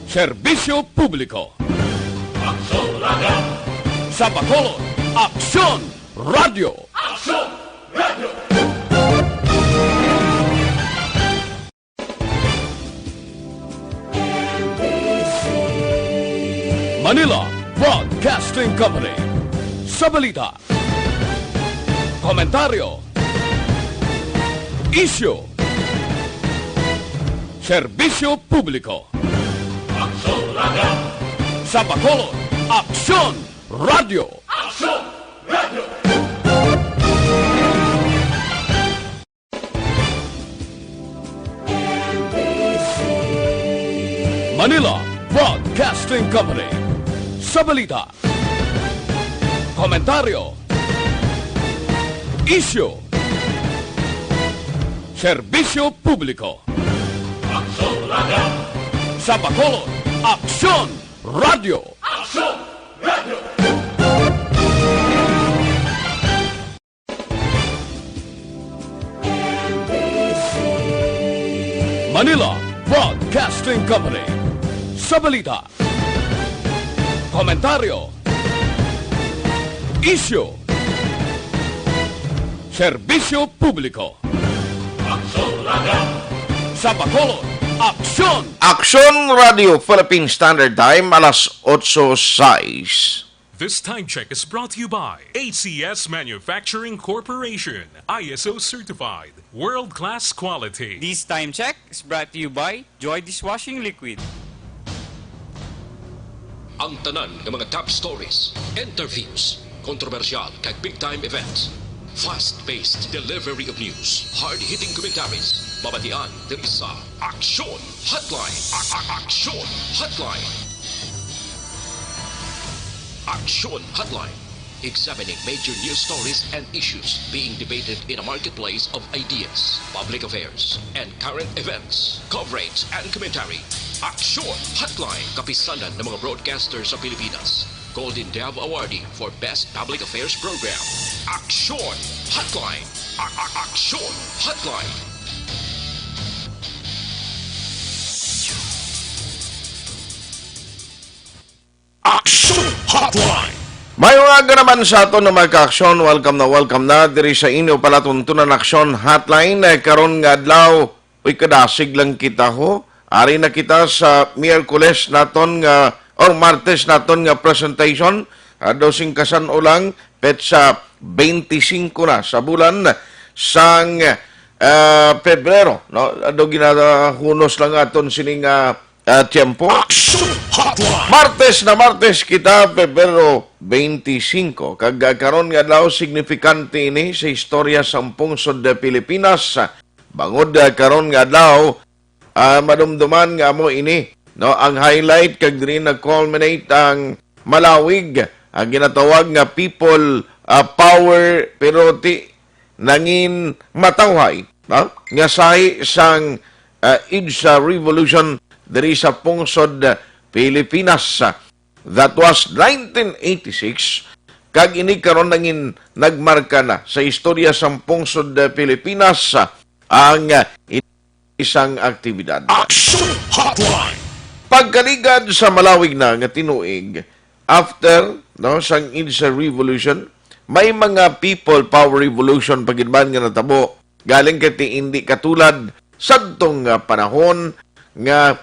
Serbisyo Publiko. Aksyon Radio! Sa Bacolod, Aksyon Radio! Aksyon Radio! Manila Broadcasting Company. Sa balita, komentaryo, isyu, serbisyo publiko. Aksyon Radio! Sa Bacolod, Aksyon Radio! Aksyon Radio! Manila Broadcasting Company. Sa balita, komentaryo, isyu, serbisyo publiko. Aksyon Radio! Sa Bacolod, Aksyon Radio! Aksyon Radio! Manila Broadcasting Company. Sa balita, komentaryo, isyu, serbisyo publiko. Aksyon Radio! Sa Bacolod, Aksyon! Aksyon Radio Philippine Standard Time, alas 8:06. This time check is brought to you by ACS Manufacturing Corporation, ISO certified, world-class quality. This time check is brought to you by Joy Dishwashing Liquid. Ang tanan ng mga top stories, interviews, kontrobersyal kag big-time events, fast-paced delivery of news, hard-hitting commentaries, babatian ng isa, Aksyon Hotline. Aksyon Hotline. Aksyon Hotline. Examining major news stories and issues being debated in a marketplace of ideas, public affairs, and current events. Coverage and commentary. Aksyon Hotline. Kapisanan ng mga broadcasters sa Pilipinas. Golden Dove Awardee for Best Public Affairs Program. Aksyon Hotline. Aksyon Hotline. Aksyon Hotline! May umaga naman sa ato na mga ka-aksyon. Welcome na diri sa inyo palatuntunan Aksyon Hotline. Karon nga adlaw, uy kadasig lang kita ho. Ari na kita sa Miyerkules naton nga or Martes naton nga presentation. Dosing kasan ulang petsa 25 na sa bulan sang Pebrero. No? Ado ginahunos lang aton sining tiempo. Aksyon Hotline! Martes kita Pebrero 25. Kagkaroon nga daw signifikante ini sa istorya sa pungsod de Pilipinas. Bangod karon nga daw madumduman nga mo ini. No, ang highlight kag diri nag-culminate ang malawig ang ginatawag nga people power pero ti nangin matawhay. No? Nga sahi sang IDSA revolution diri sa pungsod Pilipinas. That was 1986. Kag ini karon nangin nagmarka na sa istorya sa pungsod Pilipinas ang isang aktibidad. Aksyon Hotline! Pagkaligad sa malawig na nga tinuig, after sang IDSA revolution, may mga people power revolution pagidman nga natabo. Galing kati hindi katulad sadtong panahon nga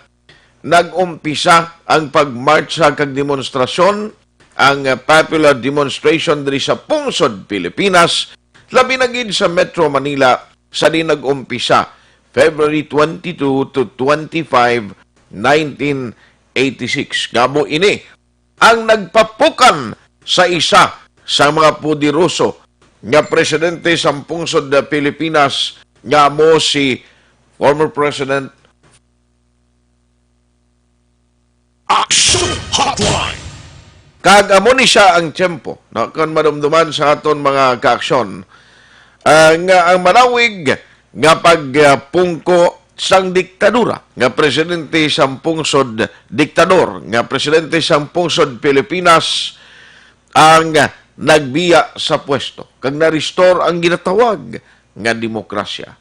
nag-umpisa ang pagmarcha kag demonstrasyon, ang popular demonstration diri sa pungsod Pilipinas, labi na gid sa Metro Manila sa di nag-umpisa February 22 to 25, 1986. Gamo ini ang nagpapukan sa isa sa mga pudiroso nga presidente sa pungsod Pilipinas nga mo si former President Aksyon Hotline! kag amo ni siya ang tiyempo no kon madumduman sa aton mga kaaksyon nga ang malawig nga pagpungko sang diktadura nga presidente sa pungsod diktador nga presidente sa pungsod Pilipinas ang nagbiya sa pwesto kag na-restore ang ginatawag nga demokrasya.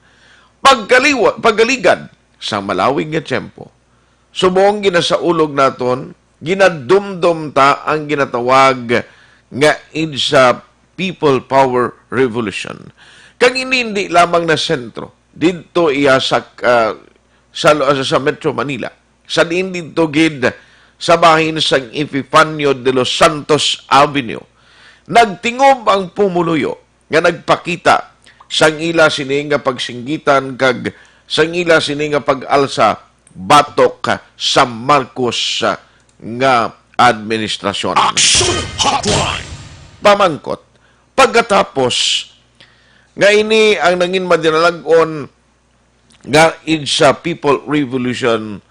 Pagkaligad sa malawig nga tiyempo, subong ginasaulog naton, ginadumdum ta ang ginatawag nga sa People Power Revolution. Kag hindi lamang na sentro, dito iya sa Metro Manila, sa dito gid sa bahin sang Epifanio de los Santos Avenue, nagtingob ang pumuluyo nga nagpakita sang ila sini nga pagsinggitan kag sang ila sini nga pag-alsa batok sa Marcos nga administrasyon. Aksyon Hotline. Pamangkot, pagkatapos nga ini ang nangin madinalagon nga sa People Revolution,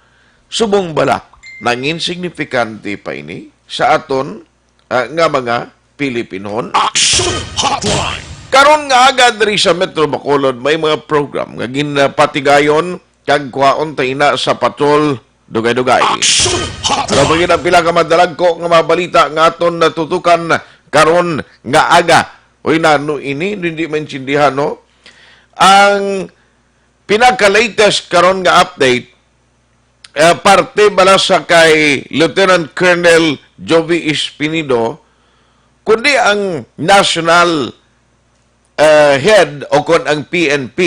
subong balak nangin signifikante pa ini sa aton nga mga Pilipinon. Aksyon Hotline. Karon nga agad ri sa Metro Bacolod may mga program nga ginapatigayon kag kuhaon ta ina sa patrol dugay-dugay. Aksyon Pero Hotline. pag pila ka madalag ko nga mabalita nga aton natutukan karon nga aga. Uy nano ini hindi maintindihan no. Ang pinaka-latest karon nga update parte bala sa kay Lieutenant Colonel Jovi Espinido kundi ang national head o kon ang PNP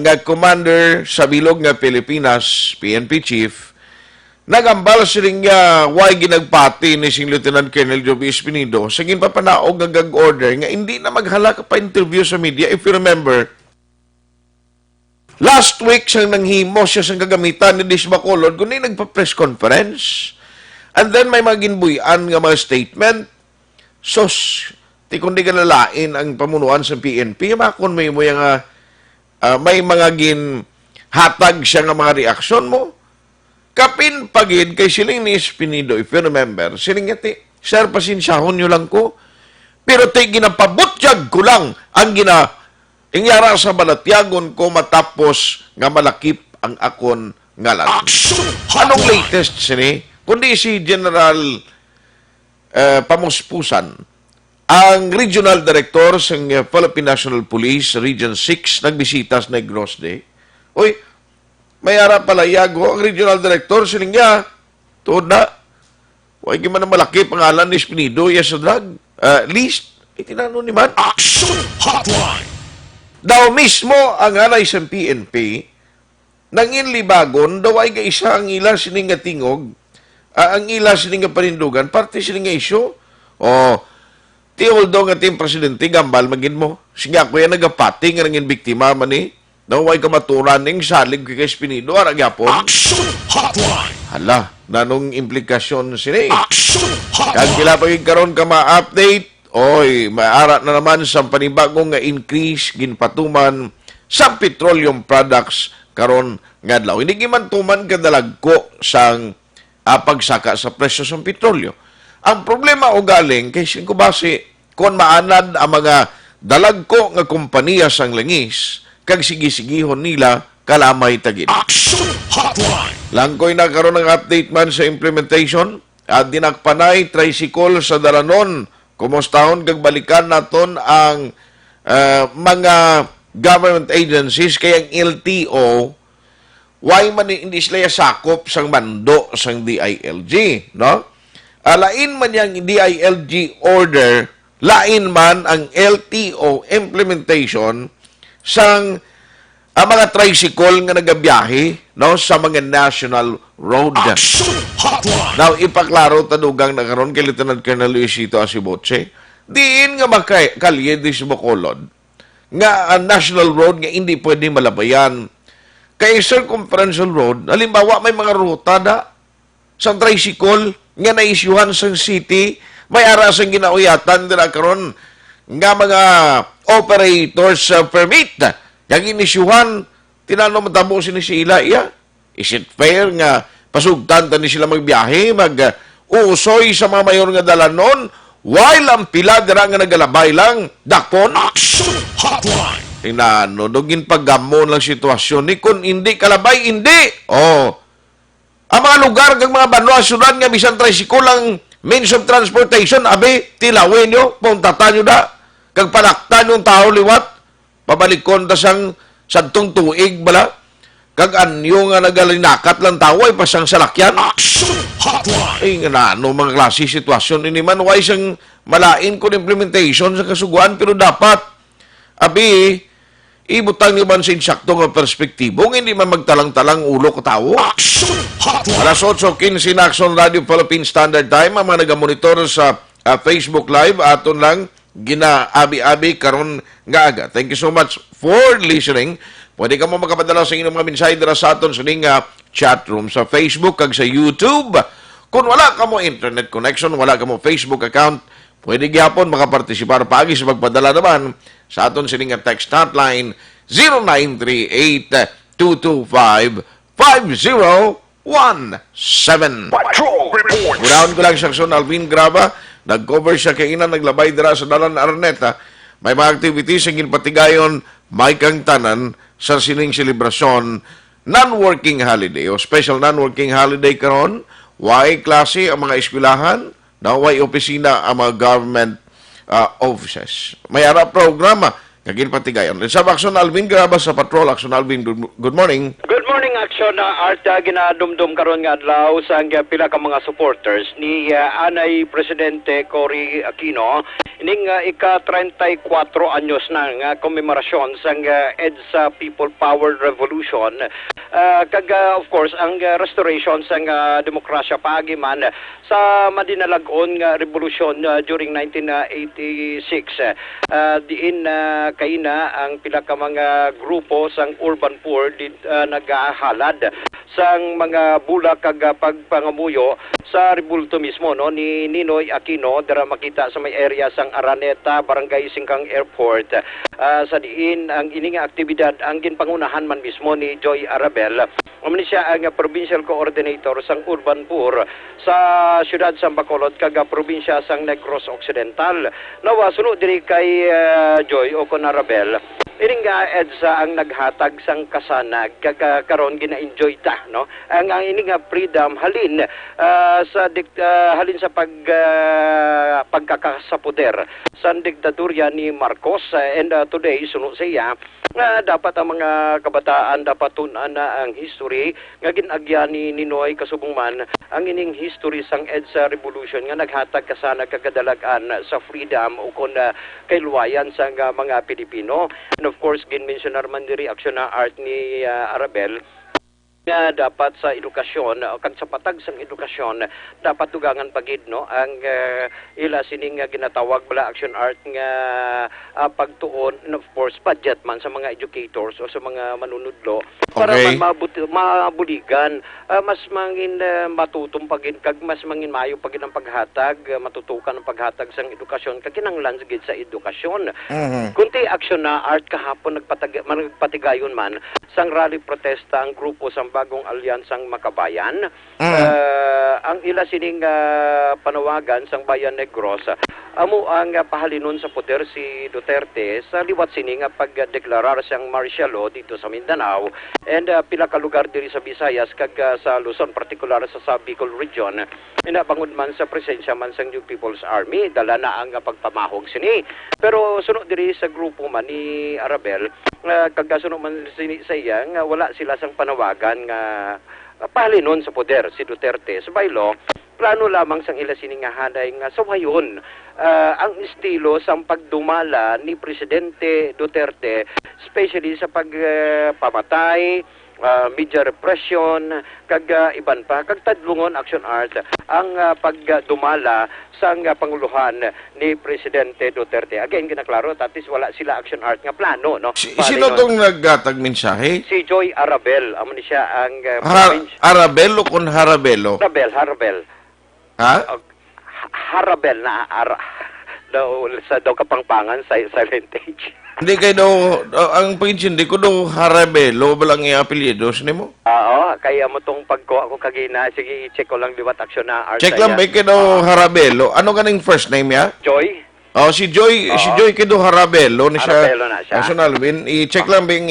nga commander sa bilog nga Pilipinas, PNP chief, nagambal siling nga why ginagpati ni sing Lieutenant Colonel Jovi Espinido sa ginpapanaog nga gag order nga hindi na maghala ka pa interview sa media. If you remember, last week siyang nanghimo siya sa gagamitan ni Dis Bacolod kundi nagpa-press conference. And then may mga ginbuyan nga mga statement. Sos, ti kundi ka nalain ang pamunuan sa PNP, makon may mo yung may mga hatag siya nga mga reaksyon mo. Kapin pagid kay siling ni Espinido, if you remember, siling nga ti, sir, pasinsahon nyo lang ko. Pero ti ginapabutyag ko lang ang ingyara sa balatyagon ko matapos nga malakip ang akon ngalan. Aksyon Anong Hotline. latest sini? Kundi si General Pamuspusan, ang Regional Director sa Philippine National Police, Region 6, nagbisita sa Negros Day. Uy, may ara pala yago, ang Regional Director, siling niya, tuod na, huwag man na malaki pangalan ni Espinido, yes, sa drug list, itinano ni man. Aksyon Hotline. Daw mismo ang alay sa PNP, nangin libagon, daw ay isa ang ila sining nga tingog, ang ila sining nga panindugan, parte sining nga isyo. Ti although nga ting presidente gambal magin mo. Sige ako yan nagapati nga nangin biktima man ni. Naway kamaturan ning salig kay Espinido ara gyapon. Aksyon Hotline. Hala, nanong implikasyon sini. Aksyon Kag Hotline. kila pagkaron ka ma-update, oy, maara na naman sa panibagong nga increase ginpatuman sa petroleum products karon nga adlaw. Hindi man tuman kadalagko sang pagsaka sa presyo sa petrolyo. Ang problema o galing kay singko base kon maanad ang mga dalagko nga kompanya sang langis kag sige-sigihon nila kalamay tagid. Aksyon Hotline. Langkoy na karon ng update man sa implementation at dinakpanay tricycle sa dalanon. Kumustahon kag balikan naton ang mga government agencies kay ang LTO why man hindi sila sakop sang mando sang DILG, no? Lain man yang DILG order, lain man ang LTO implementation sang mga tricycle nga nagabiyahe, no, sa mga national road. Aksyon Hotline. Now, ipaklaro tadugang na karon kay Lieutenant Colonel Luisito Asiboche, diin nga makalye di sa Bacolod, nga national road nga hindi pwede malabayan. Kay circumferential road, halimbawa may mga ruta na sa tricycle nga naisyuhan sa city, may arasang ginauyatan nila karon nga mga operators permit. Yang inisyuhan, tinanong matabo ni sila, iya, is it fair nga pasugtan ni sila magbiyahe, mag-uusoy sa mga mayor nga dalanon, while ang pila dira nga nagalabay lang, dakon? Aksyon Hotline. Tinano, dugin paggamon lang sitwasyon ni kung hindi kalabay, hindi. Ang mga lugar kag mga banwa syudad nga bisan tricycle ang means of transportation, abi tilawin nyo, puntatan nyo da, kag palaktan yung tao liwat, pabalikon ta sang sadtong tuig bala. kag anyo nga nagalinakat lang tao ay pasang salakyan. Aksyon Hotline. Ay nga na, ano mga klase sitwasyon ini man, why siyang malain ko implementation sa kasuguan, pero dapat, abi, ibutang niyo man sa insakto nga perspektibo, hindi man magtalang-talang ulo ko tao. Aksyon Hotline. Alas 8:15 na Aksyon Radio Philippine Standard Time, ang mga nagamonitor sa Facebook Live, aton lang, ginaabi-abi karon nga aga. Thank you so much for listening. Pwede ka mo makapadala sa inyong mga mensahe dira sa aton sa ning chat room sa Facebook kag sa YouTube. Kung wala ka mo internet connection, wala ka mo Facebook account, pwede gyapon makapartisipar pagi sa pagpadala naman sa aton sining text hotline 0938-225-5017. Patrol Report. Unahon ko lang siya Aksyon Alvin Graba, nag-cover siya kay ina, naglabay dira sa Dalan Araneta. May mga activities ang ginpatigayon, may kang tanan sa sining selebrasyon, non-working holiday o special non-working holiday karon. Why klase ang mga eskwelahan, na why opisina ang mga government offices. May ara programa kagin patigayon. Sa Aksyon Alvin Graba sa Patrol. Aksyon Alvin, good morning. Good morning, Aksyon Art. Ginadumdum karon nga adlaw sa pila ka mga supporters ni Anay Presidente Cory Aquino ining ika-34 anyos na nga komemorasyon sa EDSA People Power Revolution. Kag of course ang restoration sa demokrasya paagi man sa madinalagon nga revolusyon during 1986. Diin kaina ang pila ka mga grupo sang urban poor nagahalad sang mga bulak kag pagpangamuyo sa rebulto mismo no ni Ninoy Aquino dira makita sa may area sang Araneta, Barangay Singkang Airport. Sa diin ang ining aktibidad ang ginpangunahan man mismo ni Joy Arabel. Umani siya ang provincial coordinator sang urban poor sa siyudad sang Bacolod kag probinsya sang Negros Occidental. Nawa sunod diri kay Joy o kon Arabel. Ining EDSA ang naghatag sang kasanag karon gina-enjoy ta no ang ining freedom halin halin sa pagkakasapoder sa diktadurya ni Marcos and today suno siya dapat ang mga kabataan dapat tunan na ang history nga ginagyan ni Ninoy kasubong man ang ining history sang EDSA revolution nga naghatag kasanag kagadalag-an sa freedom o kon kayluwayan sa mga Pilipino. And of course, ginmensionar man diri Aksyon na Art ni Arabel nga dapat sa edukasyon o kag sa patag sang edukasyon dapat tugangan pagid no ang ila sining ginatawag bala Aksyon Art nga pagtuon and of course budget man sa mga educators o sa mga manunudlo para man mabuligan mas mangin matutom pagid kag mas mangin mayo pagid ang paghatag matutukan ang paghatag sang edukasyon kag kinahanglan gid sa edukasyon. Kunti Aksyon na Art kahapon nagpatigayon man sang rally protesta ang grupo sang bagong alyansang makabayan. Ang ila sining panawagan sang Bayan Negros amo ang pahalinon sa poder si Duterte sa liwat sining pagdeklarar siyang martial law dito sa Mindanao and pila ka lugar diri sa Visayas kag sa Luzon, partikular sa Bicol region. Inabangod man sa presensya man sang New People's Army, dala na ang pagpamahog sini. Pero sunod diri sa grupo man ni Arabel kag sunod man sini sa iya nga wala sila sang panawagan nga pahalinon sa poder si Duterte. Sa baylo, plano lamang sang ila siningahanay nga sawayon ang estilo sang pagdumala ni Presidente Duterte, especially sa pagpamatay, media repression, kag iban pa, kag tadlungon Aksyon Art ang pagdumala sang panguluhan ni Presidente Duterte. Again, ginaklaro, tatis wala sila Aksyon Art nga plano, no? Sino tong naggatag mensahe? Si Joy Arabel. Amo ni siya ang Arabelo kon Harabelo? Harabel. Ha? Harabel na daw kapangpangan sa silent age. Hindi kayo daw, ang pag-intindi ko daw Harabelo, balang i-apelyidos ni mo? Oo, kaya mo tong pagkuha ko kagina. Sige, i-check ko lang liwat Aksyon na Art. Check lang ba kayo daw Harabelo? Ano kaning first name ya? Joy? Oh, si Joy kayo daw Harabelo. Ni siya, Harabelo na siya. Aksyon Alvin, i-check lang ba yung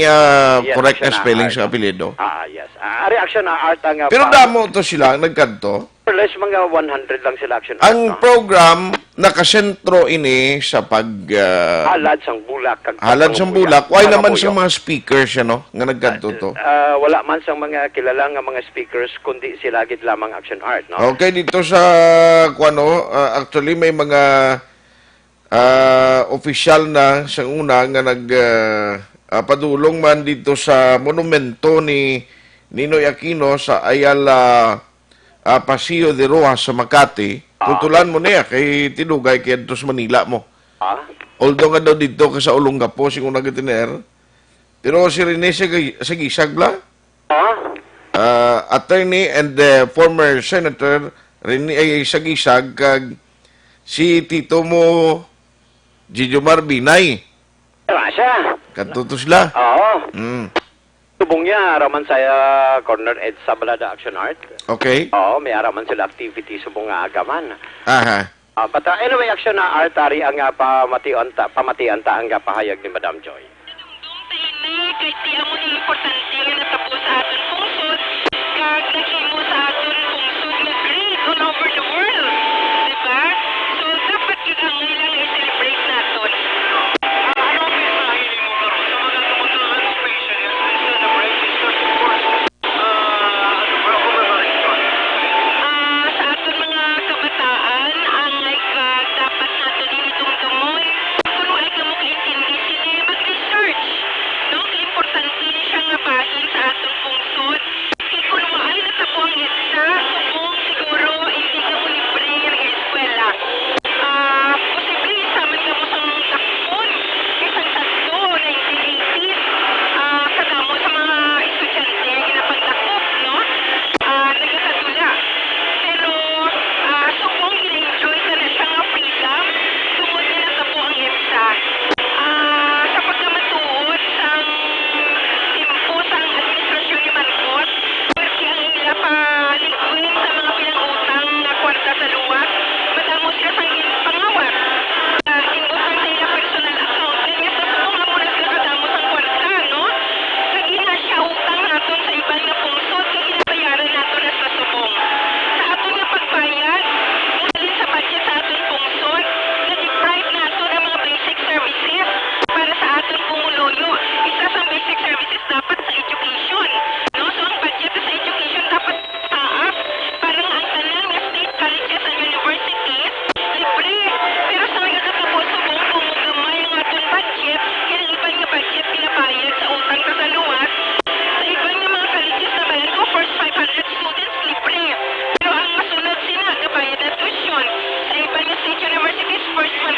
correct na spelling sa apelyido? Yes. Reaction na Art ang... Pero damo to sila, nagkanto. Less mga 100 lang sila Aksyon Art. Ang program nakasentro ini sa halad sang bulak bulak. Halad sa bulak, why naman sa mga speakers, ano, nga nagkanto to? Wala man sa mga kilala nga mga speakers, kundi sila gid lamang Action Art, no? Okay, dito sa, actually may mga official na sa una nga padulong man dito sa monumento ni Ninoy Aquino sa Ayala Paseo de Rojas sa Makati. Tutulan mo niya kay Tinugay kay sa Manila mo. Although nga daw dito ka sa Olongapo, sing unang gitiner. Pero si Rene Sagisag bla? Attorney and former Senator Rene Sagisag kag si Tito mo Gio Marbinay. Siya. Katutos la. Oo. Mm. Subong niya, araman sa corner EDSA Balada Action Art. Okay. Oo, may araman sila activity subong nga agaman. Aha. But anyway, Action na Art, ari ang pamatian ta ang pahayag ni Madam Joy. Kay tiya mo ni importante nga natapos sa aton pungsod, kag naghimo sa aton pungsod nga great all over the world. Diba? So, dapat yun ang ilang i-celebrate naton. Ano ang mensahe ni mo karon sa mga tumutulan special as we celebrate this 34th commemoration? Sa aton mga kabataan, ang dapat natin initungtungon kung ay kamo kaintindi sila mag-research. No, importante ni siya nga bahin sa atong pungsod. Kaya kung maay na tabo ang EDSA, subong siguro hindi ka mo libre ang eskwela. Posible isaman ka mo sa mga takpon, isang tatlo, 1980s, kadamo sa mga estudyante, ginapagdakop, no? Nagkakadula. Pero, subong gina-enjoy ka na siya nga freedom, tungod niya na tabo ang EDSA. Sa pagkamatuod sa timpo sa administrasyon ni Marcos, kasi ang ila palingwin sa mga pinangutang na kwarta sa luwas, madamo sila sa pangawat. Ingutang sa ila personal account, kanya sa subong nga muna sila kadamo sa kwarta, no? Kagina siya utang naton sa ibang na pungsod, kaginabayaran naton na sa subong. Sa aton nga pagbayad, muli sa budget sa aton pungsod, na-deprive naton ang mga basic services para sa aton pumuluyo. Isa sa basic services dapat sa education. No? So ang budget sa education dapat taas. Parang ang tanan nga state colleges and universities, libre. Pero sa mga katapos subong pumugamay ang aton budget, kaya ang ibang nga budget pinabayad sa utang kasaluwas. Sa ibang nga mga colleges na bayad ko, first 500 students, libre. Pero ang masunod sila, kabayad na tuition. Sa ibang nga state universities, first 1,000.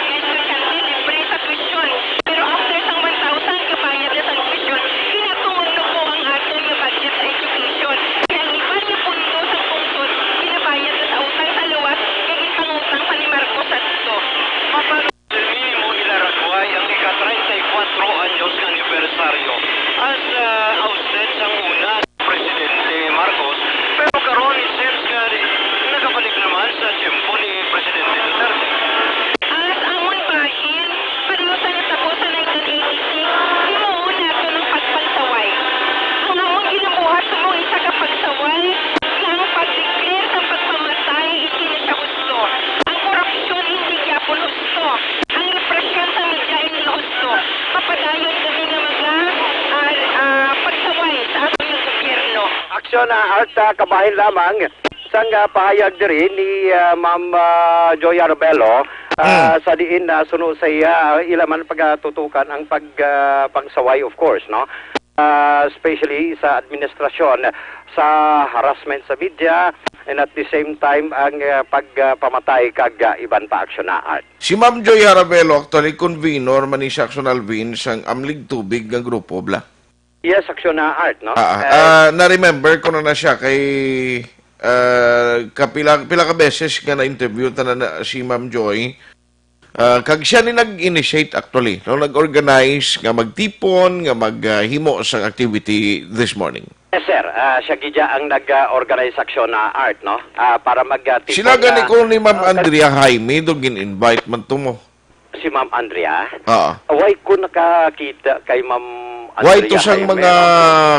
Kaya estudyante, libre sa tuition. Pero after sang 1,000, kabayad na sa tuition. Kinatungod po ang aton nga budget sa education. Kaya ang iba nga pundo sa pungsod, kinabayad na sa utang sa luwas, kaya ipangutang pa ni Marcos at ito. Mapanood mo ilaragway ang ika-34 anyos ng anibersaryo as ousted sa una Presidente Marcos. Pero karon it seems nga nagabalik naman sa tiyempo ni Presidente Duterte. As amon bahin, pareho sa natapos sa 1986, himuon nato ng pagpansaway. Ang amon ginabuhat sa mga isa ka pagsaway, nga ang pag-declare sa pagpamatay, hindi na siya gusto. Ang korupsyon, hindi gyapon gusto. Ang represyon sa media, hindi gusto. Papadayon kami nga mga pagsaway sa ating gobyerno. Aksyon na Art, kabahin lamang. Sang pahayag diri ni Ma'am Joy Arbelo, sa diin na suno sa iya, ilaman pagtutukan ang pagsaway of course, no? Especially sa administrasyon, sa harassment sa media, and at the same time ang pagpamatay kag iban pa aksyon na Art. Si Ma'am Joy Arabelo, actually convenor man ni siya Action Alvin sang Amlig Tubig nga grupo, bla? Yes, aksyon na Art, no? Na-remember ko na siya kay pila ka beses nga na-interview na si Ma'am Joy. Kag siya ni nag-initiate actually, no? Nag-organize nga magtipon, nga maghimo sang activity this morning. Yes, sir. Siya gidya ang nag-organize aksyon na Art, no? Para mag-tipon. Sila gani ko ni Ma'am Andrea Jaime, doon gin-invite man to mo. Si Ma'am Andrea? Oo. Why ko nakakita kay Ma'am Andrea? Why ito sang mga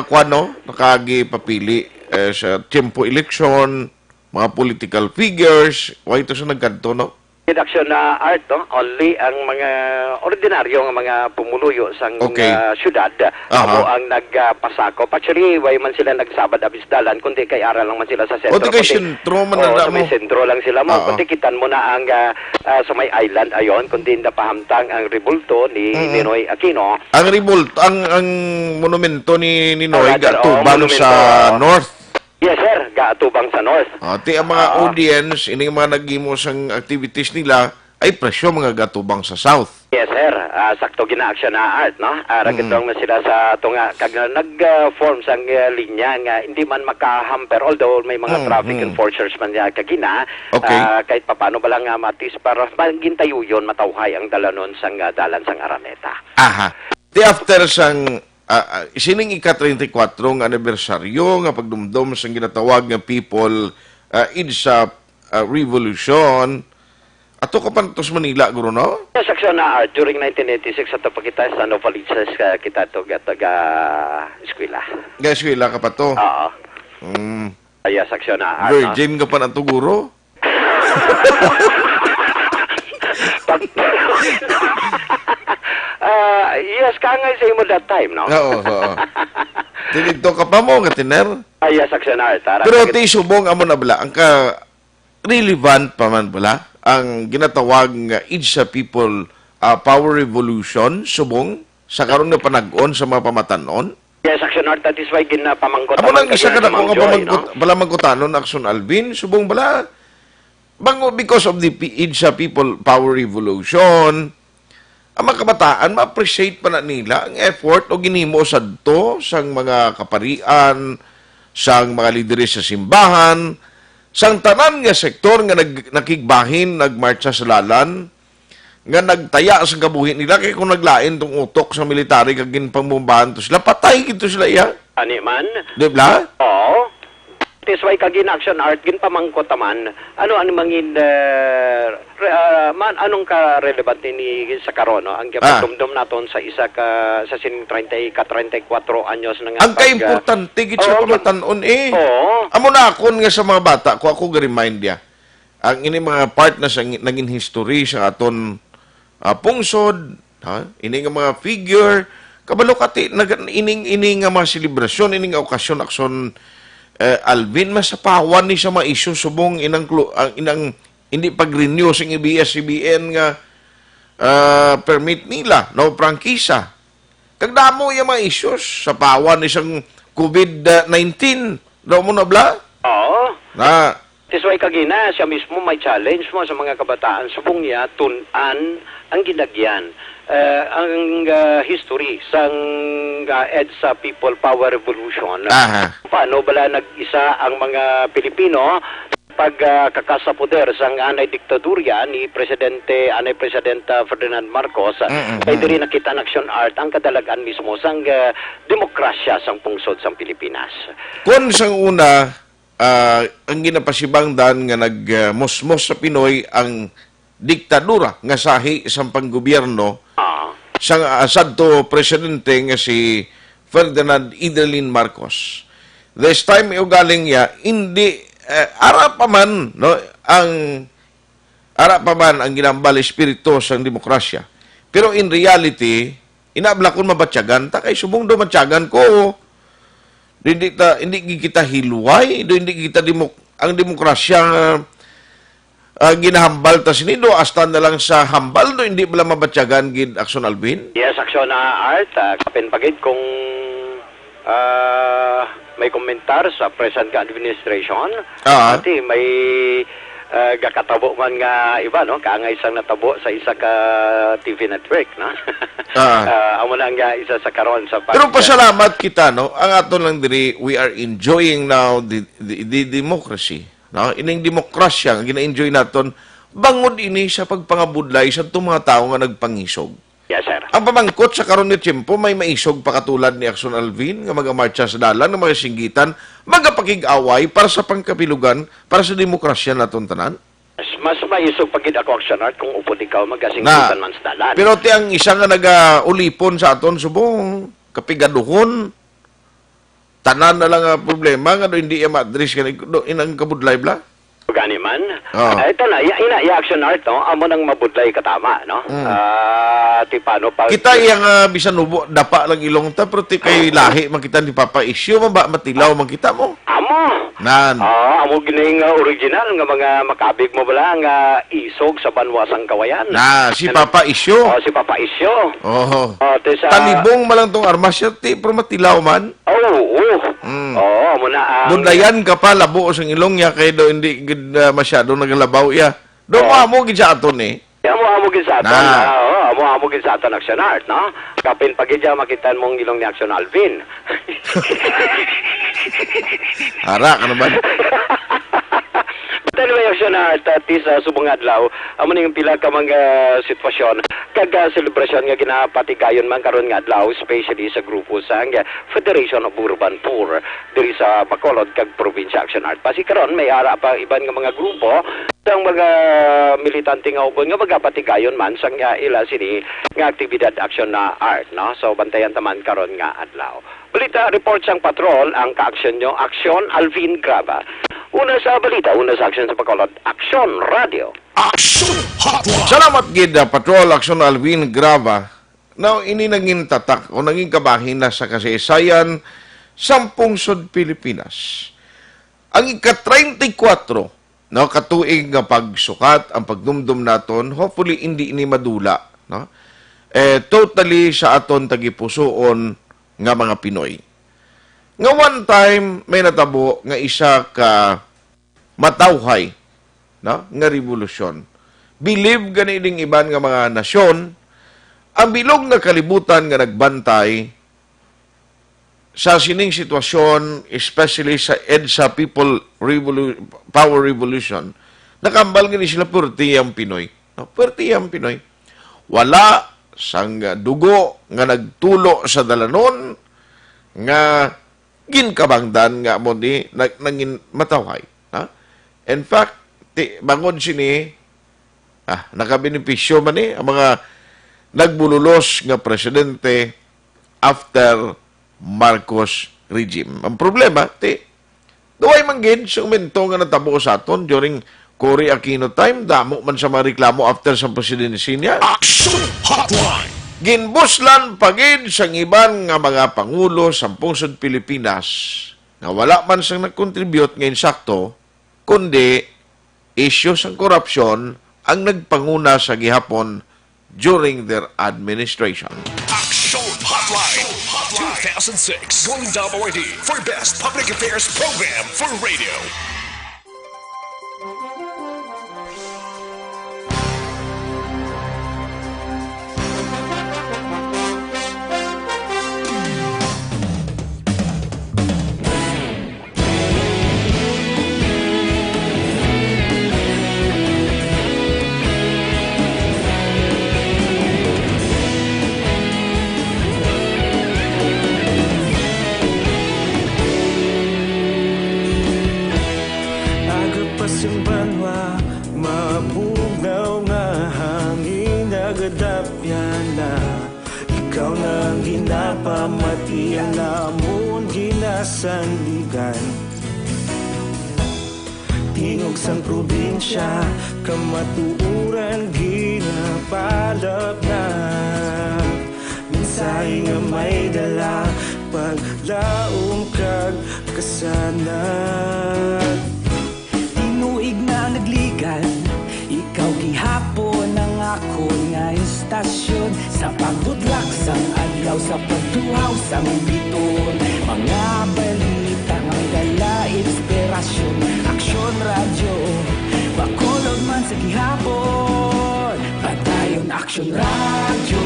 kwano, nakagi papili sa tempo election, mga political figures, why ito sa nagkanto, no? Aksyon na art, no? Only ang mga ordinaryo nga mga pumuluyo sa Okay. syudad amo ang nagpasakop. Actually, way man sila nagsabad abisdalan, kundi kay aral lang man sila sa sentro. O, di kay sentro man Oo, na sa may mo. sentro lang sila mo. Oo. Kundi kitan mo na ang sa may island ayon, kundi napahamtang ang rebulto ni Ninoy Aquino. Ang revolt, ang monumento ni Ninoy Rather, gatubang monumento, sa North. Yes, sir. Gaatubang sa north. Ti ang mga audience, ining mga nagimos ang activities nila, ay presyo mga gatubang sa South. Yes, sir. Sakto ginaaksyon na art, no? Ragatong na sila sa ito nga, kag nag-form sa linya nga, hindi man makahamper, although may mga traffic enforcers man niya kagina, Okay. kahit papano ba lang matis para magintayo yun, matawhay ang dalanon sang dalan sang Araneta. Aha. Ti after sang sining ika-34 nga anibersaryo nga pagdumdum sang ginatawag nga people IDSA revolution, ato ka pa sa Manila, guro, no? Yes, aksyon na art. During 1986, ato pa kita sa Novaliches, kita ito eskwela. Guys, wala ka pa to. Oo. Yes, aksyon na art. no? Virgin ka pa na to, guro? Yes, kangay sa imo that time, no? Oo. Tinigto ka pa mo, katiner. Yes, aksyon na art. Pero ti subong amo na bala, ang ka relevant pa man bala, ang ginatawag nga IDSA People Power Revolution, subong, sa karon nga panag-on sa mga pamatanon. Yes, aksyon art. That is why ginapamangkot. Amo nang isa ka na kung Joy, bala magkutanon, Aksyon Alvin, subong bala, bango because of the IDSA People Power Revolution, ang mga kabataan, ma-appreciate pa na nila ang effort o ginimo sa to, sang mga kaparian, sang mga lideres sa simbahan, sang tanan nga sektor nga nakigbahin, nagmarcha sa lalan, nga nagtaya sa kabuhi nila, kaya kung naglain tong utok sa military, kagin pambombahan to sila, patay gito sila iya. Ani man? Di ba? Oo. This way kagin action art gin pamangkot taman. Ano mangin man anong ka relevant ni sa karon no? Ang dumdum naton sa isa ka sa sin 34 anyos nga Ang ka-importante gid sa pamatanon Oo. Amo na akon nga sa mga bata, ko ako ga-remind ya. Ang ini mga part na sa naging history sa aton pungsod, ini nga mga figure, kabalo kati ining nga mga selebrasyon, ining nga okasyon akson Alvin, masapawan ni sa mga isyu subong inang hindi pag-renew sa ABS-CBN nga permit nila, no prangkisa. Kagdamo yung mga issues sa pawan isang COVID-19. Daw mo na bla? Oo. Na, This way kagina siya mismo may challenge mo sa mga kabataan subong niya tun-an ang ginagyan. Ang history sang EDSA People Power Revolution. Aha. Paano bala nag-isa ang mga Pilipino pagkakasa poder sang anay diktadurya ni Anay Presidente Ferdinand Marcos. Kaya diri nakita ng action art ang kadalagan mismo sang demokrasya sang pungsod sang Pilipinas. kung sang una, ang ginapasibangdan nga nagmusmos sa Pinoy ang diktadura nga sahi isang panggobyerno sang sadto presidente nga si Ferdinand Idelin Marcos. This time galing niya hindi ara pa man ang ginambal espiritu sang demokrasya. Pero in reality, inabla kon mabatyagan ta kay subong do matyagan ko. Hindi kita hiluway, hindi kita ang demokrasya ginahambal ta sinido hasta na lang sa hambal do hindi bala mabatyagan gid Aksyon Alvin. Yes, aksyon na art. Kapin pagid kung may komentar sa present administration. Ati may gakatabo man nga iba, no? Kaangay isang natabo sa isa ka TV network, no? Amo lang nga isa sa karon sa Pero pasalamat kita, no? Ang aton lang diri, we are enjoying now the democracy. No? Ining demokrasya nga gina-enjoy naton bangod ini sa pagpangabudlay sa mga tao nga nagpangisog. Yes, sir. Ang pamangkot sa karon ni Tiempo may maisog pa katulad ni Aksyon Alvin nga magamarcha sa dalan ng mga singgitan, magapakig-away para sa pangkapilugan, para sa demokrasya naton tanan. Mas maisog pagid ako action art kung upod ikaw magasinggitan man sa dalan. Pero ti ang isa nga nagaulipon sa aton subong kapigaduhon tanan na lang nga problema nga do hindi ma-address kanang kabudlay bla. Gani man. Oo. Ito na, action art, no? Amo nang mabudlay katama, no? Ti paano pag... Kita yang bisan ubo dapa lang ilong ta pero ti kay lahi man kita ni Papa Isyo man ba matilaw man kita mo. Amo! Nan. Amo gining original nga mga makabig mo bala nga isog sa banwasang kawayan. Na si Papa Isyo. Si Papa Isyo. Oh. Talibong man lang tong armas siya ti pero matilaw man. Amo na ang... Bundayan ka pa labo sa ilong niya kay do hindi masyado naglabaw ya. Do mo gid sa aton eh. Amo gid sa aton. Amo gid sa aton action art, no? Kapin pagidya makitan mong ilong ni Aksyon Alvin. Ara ka naman. But anyway, Action art sa subong adlaw, amo ning pila ka mga sitwasyon kag celebration nga ginapatigayon man karon nga adlaw, especially sa grupo sa Federation of Urban Poor diri sa Bacolod kag probinsya Action art. Pasi karon may ara pa iban nga mga grupo sang mga militante nga ubon nga magapatigayon man sang ila sini nga aktibidad Action na art, no? So bantayan taman karon nga adlaw. Balita report sang patrol ang ka-aksyon nyo, Aksyon Alvin Grava. Una sa balita, una sa aksyon sa Bacolod, Aksyon Radio. Action Hotline. Salamat gid Patrol Aksyon Alvin Grava. Now ini naging tatak o naging kabahin na sa kasaysayan sa pungsod Pilipinas. Ang ika-34 no katuig nga pagsukat ang pagdumdum naton, hopefully hindi ini madula, no? Totally sa aton tagipusoon nga mga Pinoy. Nga one time may natabo nga isa ka matawhay, no? Nga revolusyon. Believe gani ding iban nga mga nasyon ang bilog nga kalibutan nga nagbantay sa sining sitwasyon, especially sa EDSA Power Revolution. Nakambal gani sila purtiyang Pinoy, no? Purtiyang Pinoy. Wala sang dugo nga nagtulo sa dalanon nga ginkabangdan nga mo di nangin matawhay, ha? In fact, bangod sini nakabenepisyo man ang mga nagbululos nga presidente after Marcos regime. Ang problema, duway man gid sa umento nga natabo sa aton during Cory Aquino time, damo man sa mga reklamo after sa presidency niya. Action Hotline. Ginbuslan pagid sa iban nga mga pangulo sa pungsod Pilipinas nga wala man sang nag-contribute nga insakto, kundi issue sang korupsyon ang nagpanguna sa gihapon during their administration. Action Hotline. 2006 Golden Dove Awardee for Best Public Affairs Program for Radio. Yung banwa, mabugaw nga hangin nagadapyan na ikaw nang ginapamatian namon ginasandigan. Tingog sang probinsya, kamatuuran ginapalap na minsay nga may dala paglaom kag kasanat. Tinuig na nagligan, ikaw gihapon ang ako nga istasyon sa pagdudlak sang adlaw sa pagtuhaw sang biton. Mga balita ang dala inspirasyon, Aksyon Radio, Bacolod man sa gihapon. Padayon Aksyon Radio,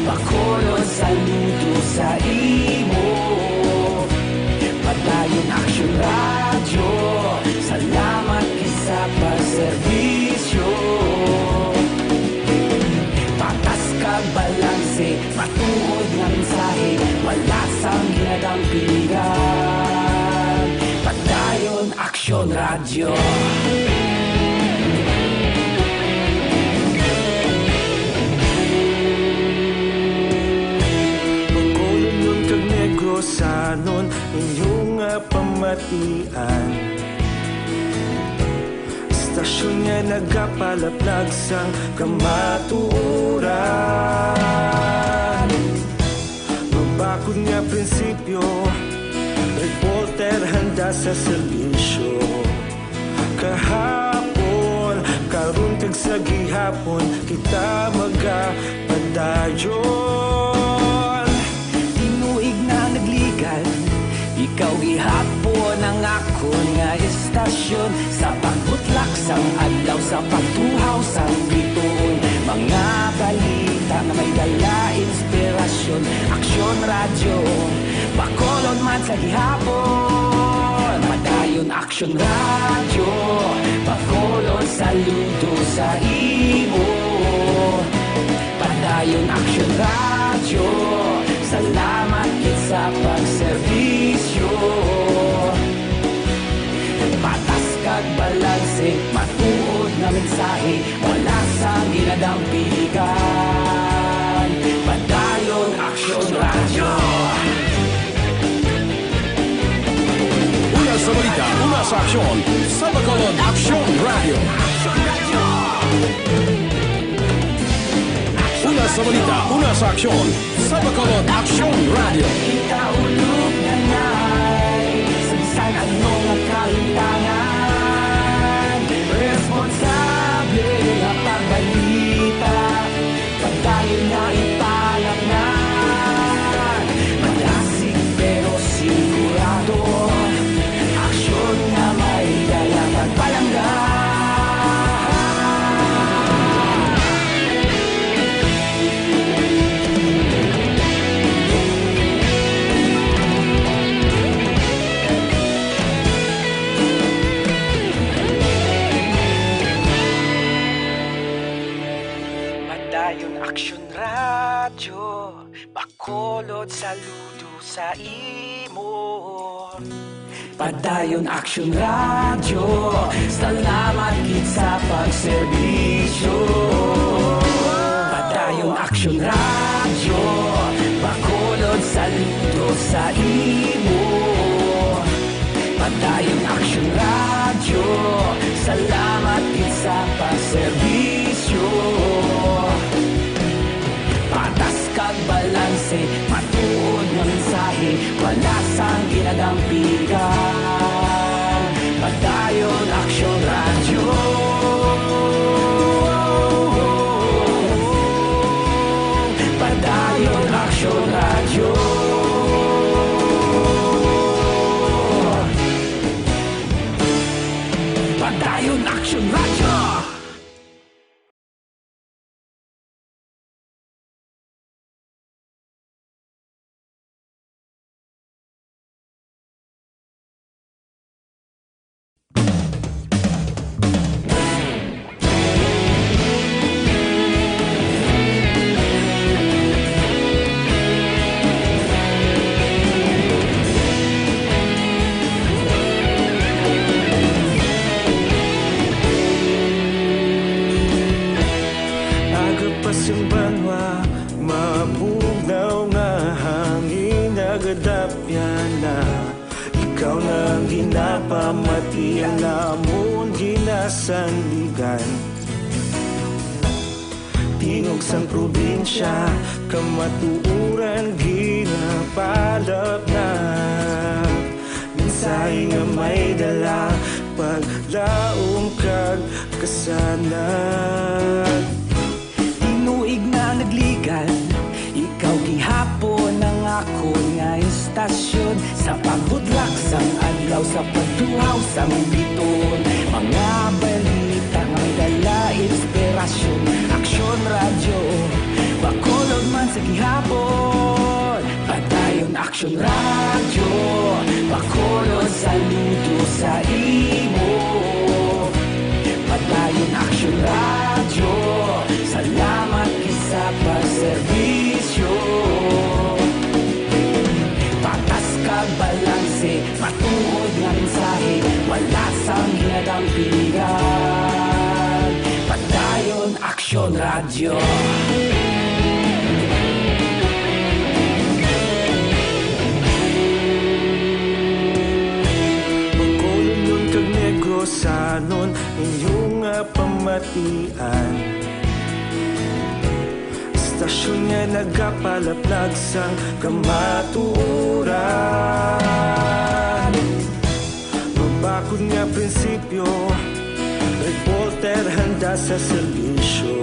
Bacolod saludo sa imo. Padayon Aksyon Radio, salamat kisa pagserbisyo. Patas kag balanse, matuod nga mensahe, wala sang ginadampingan. Padayon Aksyon Radio. Bacolod nun kag Negrosanon, inyong pamatian. Istasyon nga nagapalaplag sang kamatuuran. Mabakod nga prinsipyo, reporter handa sa serbisyo. Kahapon, karon kag sa gihapon, kita magapadayon. Tinuig na nagligan, ikaw gihapon ang akon nga istasyon. Sa pagbutlak sang adlaw, sa pagtuhaw sang bituon, mga balita na may dala inspirasyon. Aksyon radyo, bakolon man sa gihapon. Padayon Aksyon radyo, bakolon saludo sa imo. Padayon Aksyon radyo, salamat kit sa pagserbisyo. Patas kag balanse, matuod na mensahe, wala sa ginadampigan. Padayon Aksyon radyo. Una sa balita, una sa aksyon, sa Bacolod Aksyon Radio. Una sa balita, una sa aksyon, sa Bacolod Aksyon Radio. Kita ulog na na'y sabisan ano nga kahintangan. Responsable nga pagbalita, pagdayon na ipalaknan. Malasig pero sigurado, aksyon na may dala pagpalanggan. Padayon Aksyon radyo, bakolod saludo sa imo. Padayon Aksyon radyo, salamat kit sa pagserbisyo. Padayon Aksyon radyo, bakolod saludo sa imo. Padayon Aksyon radyo, salamat kit sa pagserbisyo. Patas kag balanse, matuod nga mensahe, wala sang ginadampigan. Padayon Aksyon radyo. Padayon Aksyon radyo. Padayon Aksyon radyo. Ikaw na ginapamati ang namon ginasandigan. Tingog sang probinsya, kamatuuran ginapalap na. Mensahe nga may dala, paglaong kag kasanag. Tinuig na nagligan, ikaw gihapon ang akon nga istasyon. Sa pagbudlak sang adlaw, sa pagtuhaw sang biton, mga balita nga may dala inspirasyon. Aksyon radyo, bakolod man sa gihapon. Padayon Aksyon radyo, bakolod saludo sa imo. Padayon Aksyon radyo, salamat kisa pagserbisyo. Patas kag balanse, matuod nga mensahe, wala sang ginadampigan. Padayon Aksyon radyo. Bacolod nun kag negro, seryosanon inyong pamatian. Istasyon nga nagapalaplag sang kamaturan. Mabakod nga prinsipyo, reporter handa sa serbisyo.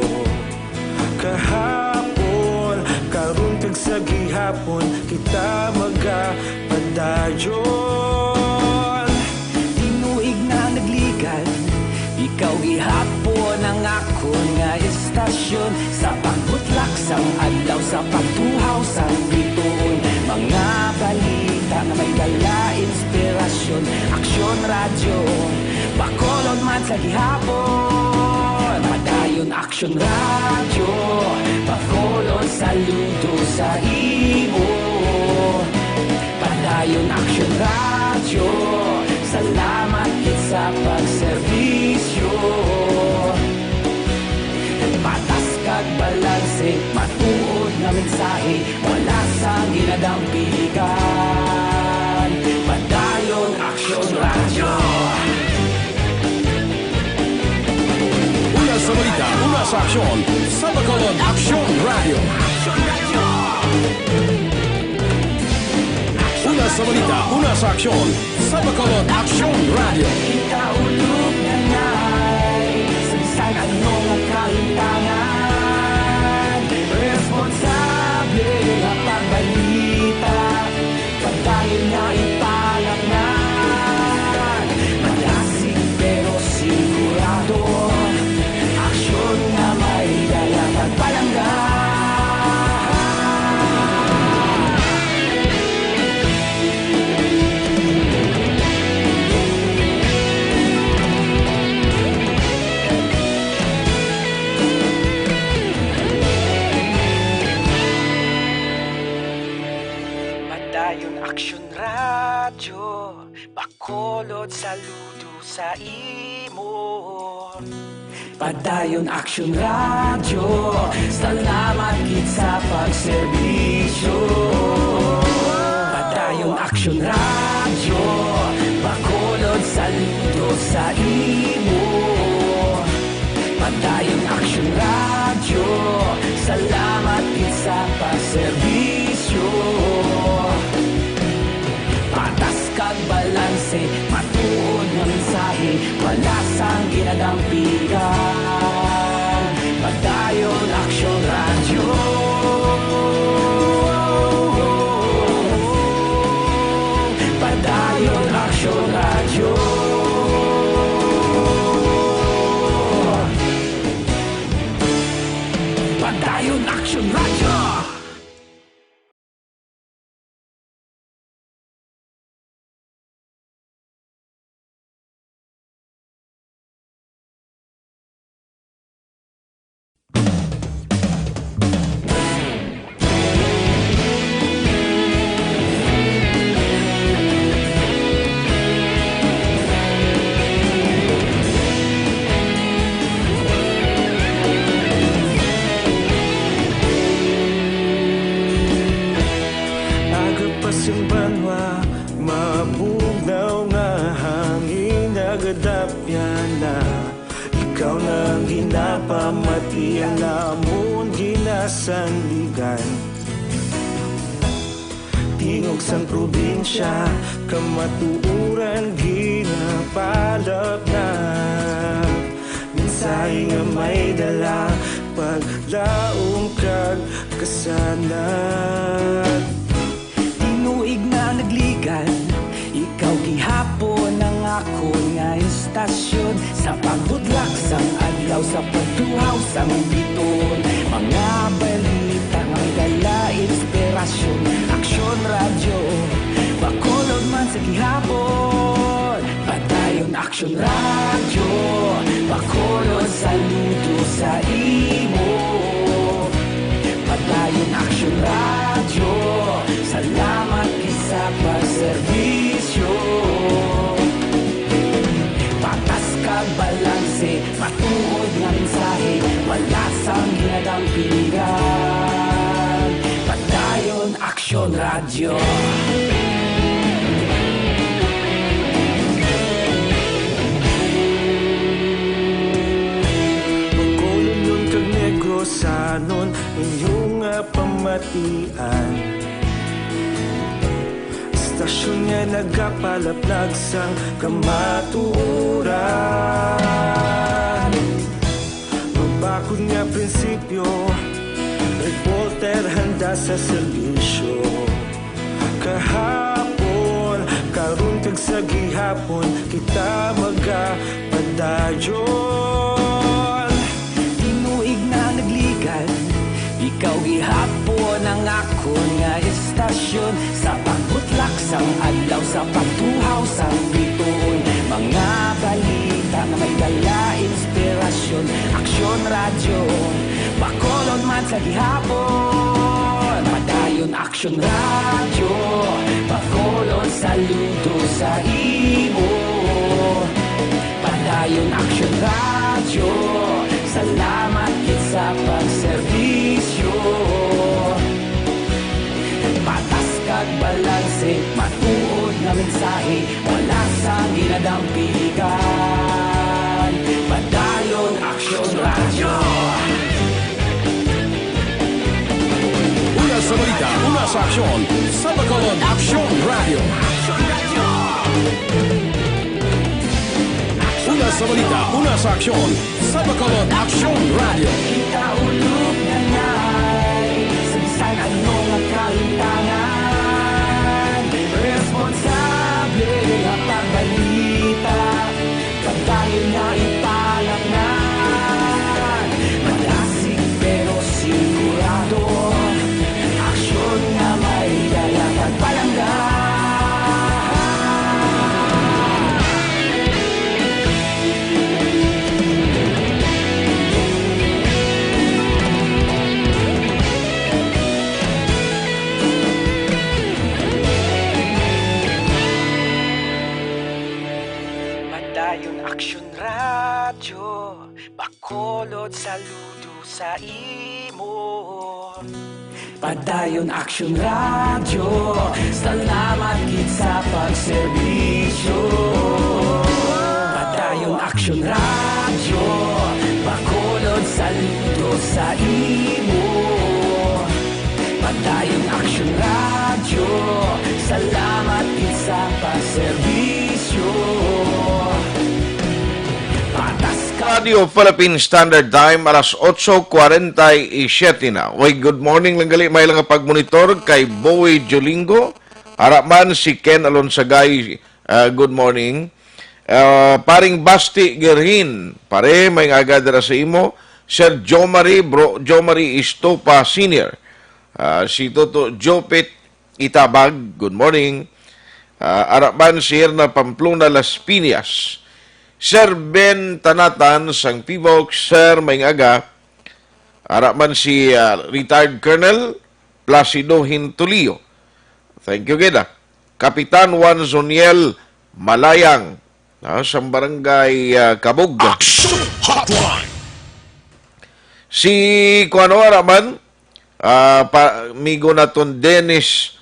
Kahapon, karun kag sa gihapon, kita magapadayon. Tinuig na nagligan, ikaw gihapon ang akon nga istasyon. Sa pagbutlak sang adlaw, sa pagtuhaw sang bituon, mga balita na may dala inspirasyon. Aksyon radyo, bakolod man sa gihapon. Padayon Aksyon radyo, bakolod saludo sa imo. Padayon Aksyon radyo, salamat kit sa pagserbisyo. Patas kag balanse, matuod nga mensahe, wala sang ginadampigan. Padayon Aksyon radyo. Una sa balita, una sa aksyon, sa bakolod Aksyon Radio. Una sa balita, una sa aksyon, sa bakolod Aksyon Radio. Ikaulog na ngay, sa bisan anong ang kahintangan. Responsable na pagbalita, pagdayon na ipalaknan. Malasig pero sigurado, aksyon na may dala pagpalanggan. Padayon Aksyon radyo, bakolod saludo sa imo. Padayon Aksyon radyo, salamat kit sa pagserbisyo. Padayon Aksyon radyo, bakolod saludo sa imo. Padayon Aksyon radyo, salamat kit sa pagserbisyo. Patas kag balanse, matuod nga mensahe, wala sang ginadampigan. Padayon Aksyon radyo. Padayon Aksyon radyo. Padayon Aksyon radyo. Simbanwa, mabugnaw nga hangin nagadapyan na. Ikaw nang ginapamati, alamon ginasandigan. Tingog sang probinsya, kamatuuran ginapalap na. Mensahe nga may dala, paglaong kag kasanat. Tinuig na nagligan, ikaw gihapon ang akon nga istasyon. Sa pagbudlak sang adlaw, sa pagtuhaw sang biton, mga balita nga may dala inspirasyon. Aksyon radyo, bakolod man sa gihapon. Padayon Aksyon radyo, bakolod saludo sa imo. Padayon Aksyon radyo, salamat sa pagserbisyo. Patas kag balanse, matuod nga mensahe, wala sang ginadampigan. Padayon Aksyon radyo. batian. Istasyon niya nagapalaplag sang kamatuuran. Mabakod nga prinsipyo, reporter handa sa serbisyo. Kahapon, karun kag sa gihapon, kita magapadayon. Tinuig na nagligan, ikaw gihapon ang akon nga istasyon. Sa pagbutlak sang adlaw, sa pagtuhaw sang bituon, mga balita nga may dala inspirasyon. Aksyon radyo, bakolon man sa gihapon. Padayon Aksyon radyo, bakolon saludo sa imo. Padayon Aksyon radyo, salamat kit sa pagserbisyo. Patas kag balanse, matuod na mensahe, wala sang ginadampigan. Padayon Aksyon radyo. Una sa balita, una sa aksyon, sa Bacolod Aksyon Radio. Una sa balita, una sa aksyon, sa Bacolod Aksyon Radio. Kita ulog na ngay, sa bisan anong kalintangan. Responsable na pagbalita, pagdayon na italaknan. Malasig pero sigurado, aksyon na may dala pagpalanggan. Padayon Aksyon radyo, bakolod saludo sa imo. Padayon Aksyon radyo, salamat kit sa pagserbisyo. Padayon Aksyon radyo, bakolod saludo sa imo. Padayon Aksyon radyo, salamat kit sa pagserbisyo. Radio Philippine Standard Time, alas 8:47 na. Uy, good morning lang gali. May lang pagmonitor kay Bowie Jolingo. Haraman si Ken Alonsagay, good morning. Paring Basti Gerhin, pare, may agadara sa imo. Sir Jomari, bro, Jomari Istopa Senior. Si Toto Jopit Itabag, good morning. Haraman si Erna Pamplona Las Piñas. Sir Ben Tanatan, sang Pibok, Sir Maingaga, harapan si retired Colonel Placido Hintulio. Thank you, Geda. Kapitan Juan Zoniel Malayang, sa barangay Kabog. Aksyon Hotline. Si Kuano harapan, migo naton Dennis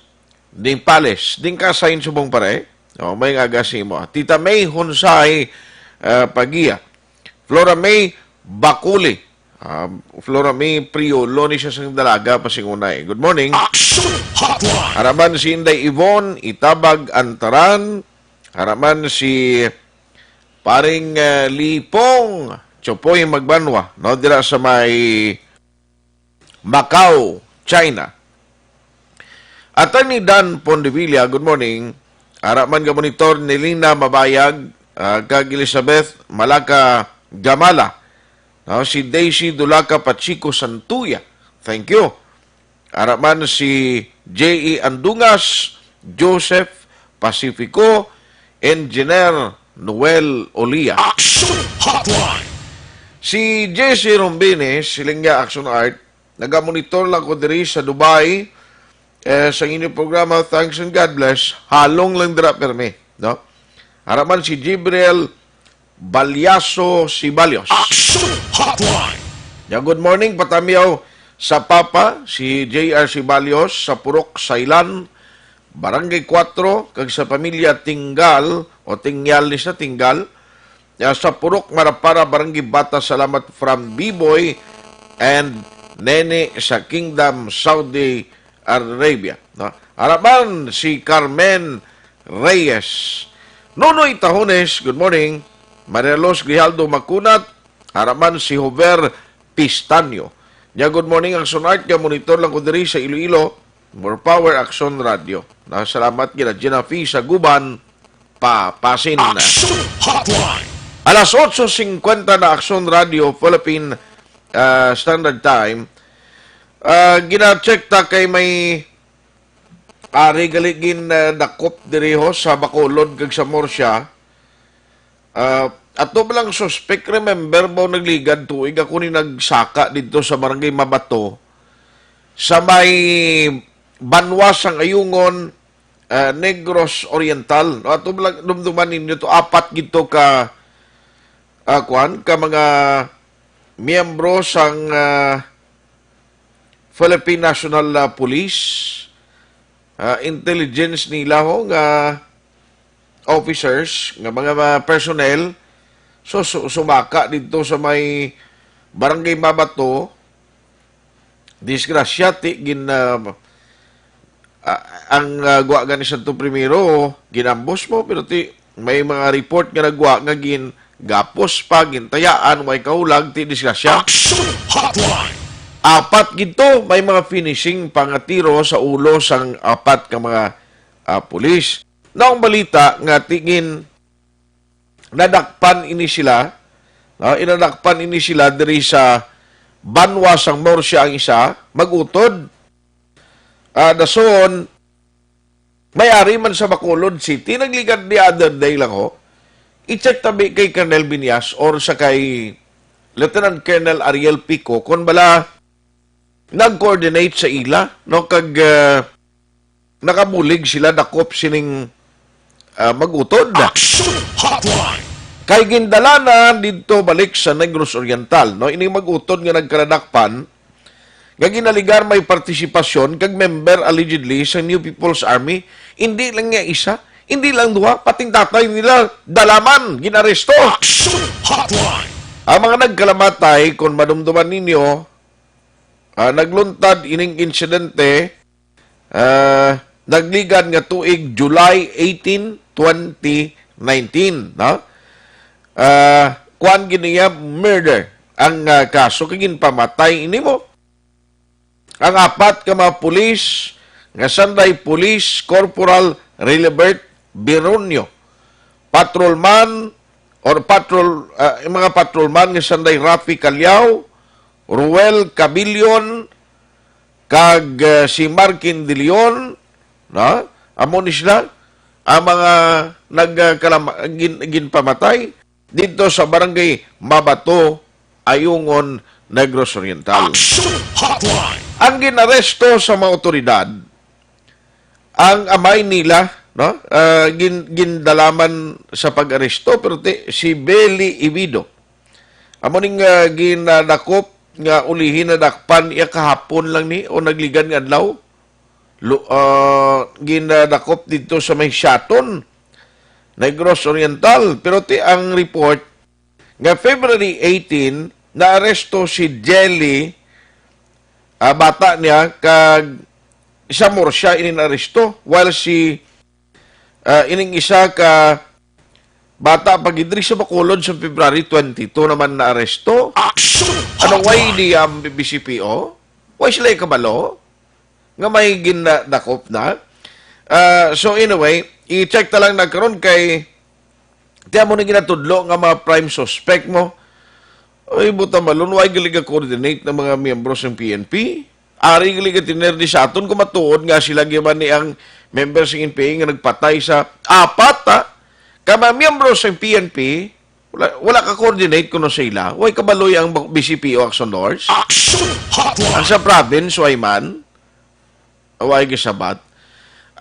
Dimpales, din ka sa insubong pare. May agasi mo. Tita May Hunsay, Pagia. Flora May Bakuli. Flora May Prio Loni siya sa dalaga pasingunay. Good morning. Aksyon Hotline. Haraman si Inday Yvonne Itabag Antaran. Haraman si paring Lipong Chopoy Magbanwa. No, dira sa may Macau, China. Attorney Dan Pondevilla, good morning. Haraman ka monitor ni Lina Mabayag, kag Elizabeth Malaka Gamala. Si Daisy Dulaca Pachico Santuya. Thank you. Haraman si J.E. Andungas, Joseph Pacifico, Engineer Noel Olia. Aksyon Hotline. Si Jesse Rombines, silingga Action Art, nagamonitor lang ko diri sa Dubai, sa inyong programa, thanks and God bless, halong lang dira perme, no? Haraman si Jibril Balyaso Sibalios. Aksyon Hotline. Good morning, patamiyaw sa Papa, si J.R. Sibalios, sa Purok, Sailan, Barangay 4, kag sa pamilya Tinggal, o Tingyal ni sa Tinggal, sa Purok, Marapara, Barangay Bata, salamat from B-Boy and nene sa Kingdom Saudi Arabia. No? Harapan si Carmen Reyes. Nonoy Tahones, good morning. Marialos Grijaldo Makunat, harapan si Hover Pistanyo. Nya good morning ang Sonart, nga monitor lang ko diri sa Iloilo. More power, Aksyon Radio. Salamat gina Genafi sa Guban, papasin na. Aksyon Hotline. Alas 8.50 na Aksyon Radio, Philippine Standard Time. Gina-check ta kay may regaligin dakop diriho sa Bacolod kag sa Morsya. Ato ba lang suspect, remember mo nagligad tuig ako ni nagsaka dito sa Barangay Mabato sa may Banwas ang Ayungon, Negros Oriental. Ato ba lang dumduman ninyo to, apat gito ka mga miyembro sang Philippine National Police, intelligence nila ho nga officers, nga mga personnel, so sumaka dito sa may Barangay Mabato. Disgrasyati gin ang guwa gani Santo Primero ginambos mo, pero may mga report nga nagwa nga gin gapos pa gintayaan may kaulag ti disgrasya. Aksyon Hotline. Apat gito may mga finishing pangatiro sa ulo sang apat ka mga pulis. Naong balita nga tingin nadakpan ini sila, inadakpan ini sila diri sa Banwa sang Morsya ang isa, magutod. Dason, may-ari man sa Bacolod City, nagligad the other day lang ho, i-check tabi kay Colonel Binyas or sa kay Lieutenant Colonel Ariel Pico kung bala nag-coordinate sa ila, no, kag nakabulig sila, dakop sining magutod. Aksyon Hotline. Kay gindala na dito balik sa Negros Oriental, no, ini magutod nga nagkaradakpan, nga ginaligar may partisipasyon kag member allegedly sa New People's Army, hindi lang nga isa, hindi lang duha, pating tatay nila dalaman ginaresto. Aksyon Hotline. Ang mga nagkalamatay, kung madumduman ninyo, nagluntad ining insidente, nagligad nga tuig July 18, 2019, no? Kuan giniya murder ang kaso kagin pamatay ini mo. Ang apat ka mga pulis, nga Sanday Police Corporal Relibert Bironio, patrolman or mga patrolman nga Sanday Rafi Calyao, Ruel Cabilion, kag si Markin De Leon, no? Amo ni sila ang mga ginpamatay dito sa Barangay Mabato, Ayungon, Negros Oriental. Aksyon Hotline. Ang ginaresto sa mga otoridad, ang amay nila, no, gindalaman sa pag-aresto, pero si Beli Ibido. Amo ning ginadakop nga ulihin na dakpan iya kahapon lang ni o nagligan nga adlaw. Ginadakop dito sa may Shaton, Negros Oriental. Pero ang report nga February 18 na aresto si Jelly, bata niya, kag isa more siya inaresto, while si ining isa ka bata pagidri sa Bacolod sa February 22 naman na aresto. Ano way di BCPO? Way sila kabalo? Nga may ginadakop na. So anyway, i-check ta lang nagkaroon kay tiyan mo na ginatudlo nga mga prime suspect mo. Ay, buta malun, why galing coordinate ng mga miyembros ng PNP? Ari galing tinerdi sa aton, kumatuod nga sila giman ni ang members ng NPA nga nagpatay sa apat, kama miyembros ng PNP, wala ka coordinate kuno sa ila. Why kabaloy ang BCP o Aksyon North? Ang sa province, why man? Why gisabat?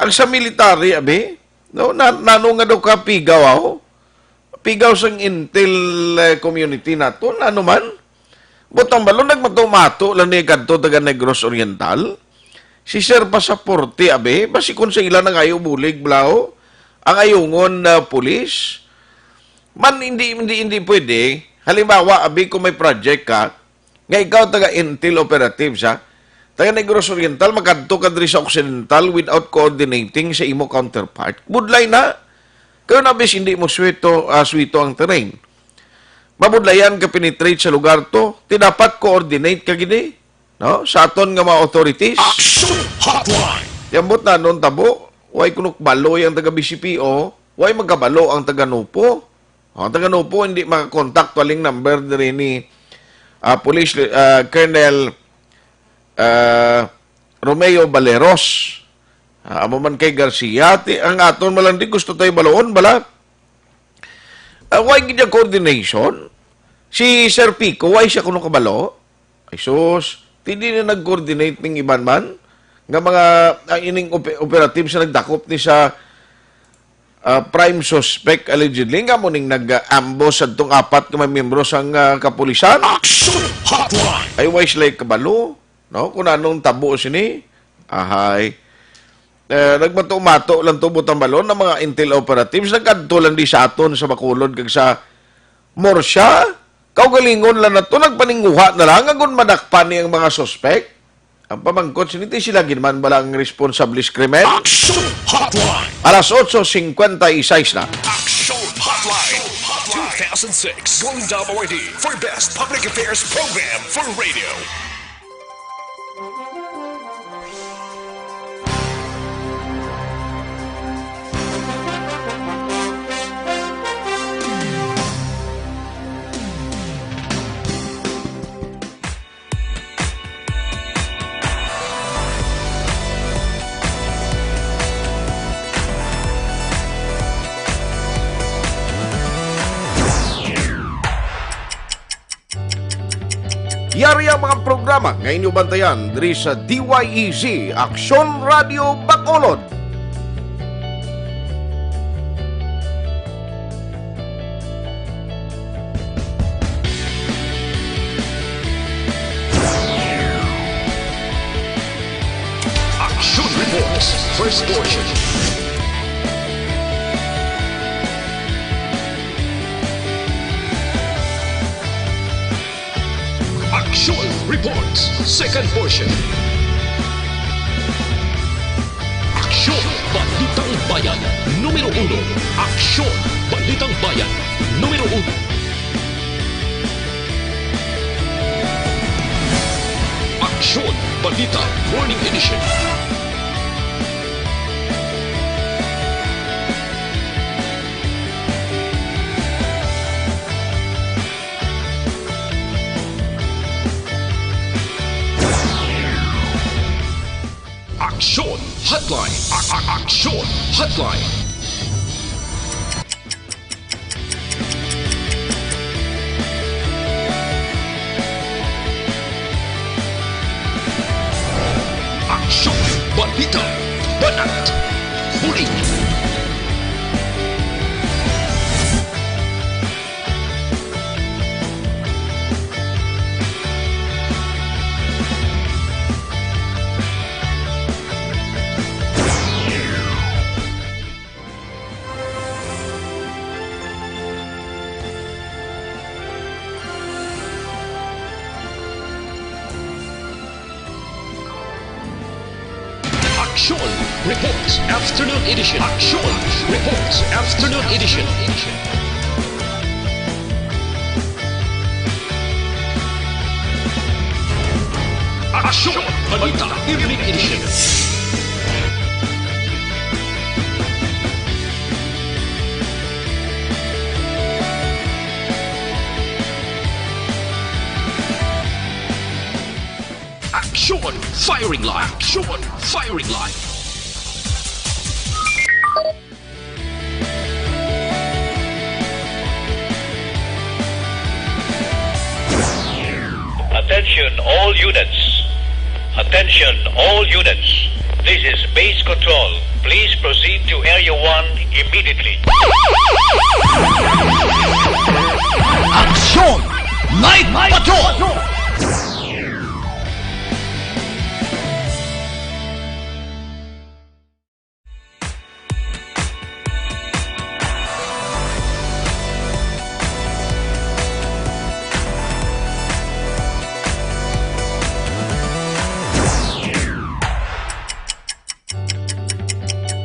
Ang sa military, abi, no, nano nga daw ka pigaw ako? Pigaw sang intel community nato, ano man? Butang balon, nagmatumato lang ni kanto taga Negros Oriental. Si Sir Pasaporte, abe, basi kung sa ilan ang ayaw bulig, blao, ang ayungon na pulis. Man, hindi pwede. Halimbawa, abe, kung may project ka, Nga ikaw taga-intel operatives, ha? Taga Negros Oriental, makadto ka diri sa Occidental without coordinating sa imo counterpart. Budlay na. Kaya nabis hindi mo swito ang terrain. Mabudlayan ka penetrate sa lugar to, tinapat coordinate ka gini. No? Sa aton nga mga authorities. Aksyon Hotline. Yambot na noon tabo, way kunok baloy ang taga BCPO, way magkabalo ang taga Nupo. Ang taga Nupo hindi makakontakt waling number diri ni Police Colonel Romeo Valeros. Amo man kay Garcia, ang aton malandi gusto tayo baloon bala. Why gid coordination? Si Sir Pico, why siya kuno kabalo? Ay sus, hindi na nag-coordinate ning iban man nga mga ining operatives na nagdakop ni sa prime suspect allegedly nga mo ning nag-ambush adtong apat ka miyembro sang kapulisan. Aksyon Hotline. Ay why sila kabalo? No, kung anong tabo sini? Ahay. Nagmato-mato lang tubot ang balon ng mga intel operatives nagkadto lang di sa aton sa Bacolod kag sa Morsya. Kaugalingon lang na to nagpaninguha na lang agon madakpan ni ang mga suspect. Ang pamangkot siniti sila ginman balang responsable krimen. Aksyon Hotline. Alas 8:56 na. Aksyon Hotline 2006 Golden Double ID for Best Public Affairs Program for Radio. Yari ang mga programa ngayon nyo bantayan diri sa DYEZ Aksyon Radio Bacolod. Aksyon Reports First Portion. Aksyon Reports Second Portion. Aksyon Balitang Bayan Numero 1. Aksyon Balitang Bayan Numero 1. Aksyon Balita Morning Edition. Aksyon Hotline. Aksyon Hotline. Aksyon Balita Banat Huli. Aksyon Reports Afternoon Edition. Aksyon Reports Afternoon Edition. Aksyon Balita Evening Edition. Aksyon Firing Line. Aksyon Firing Line. Attention all units. Attention all units. This is base control. Please proceed to Area 1 immediately. Aksyon Night Patrol.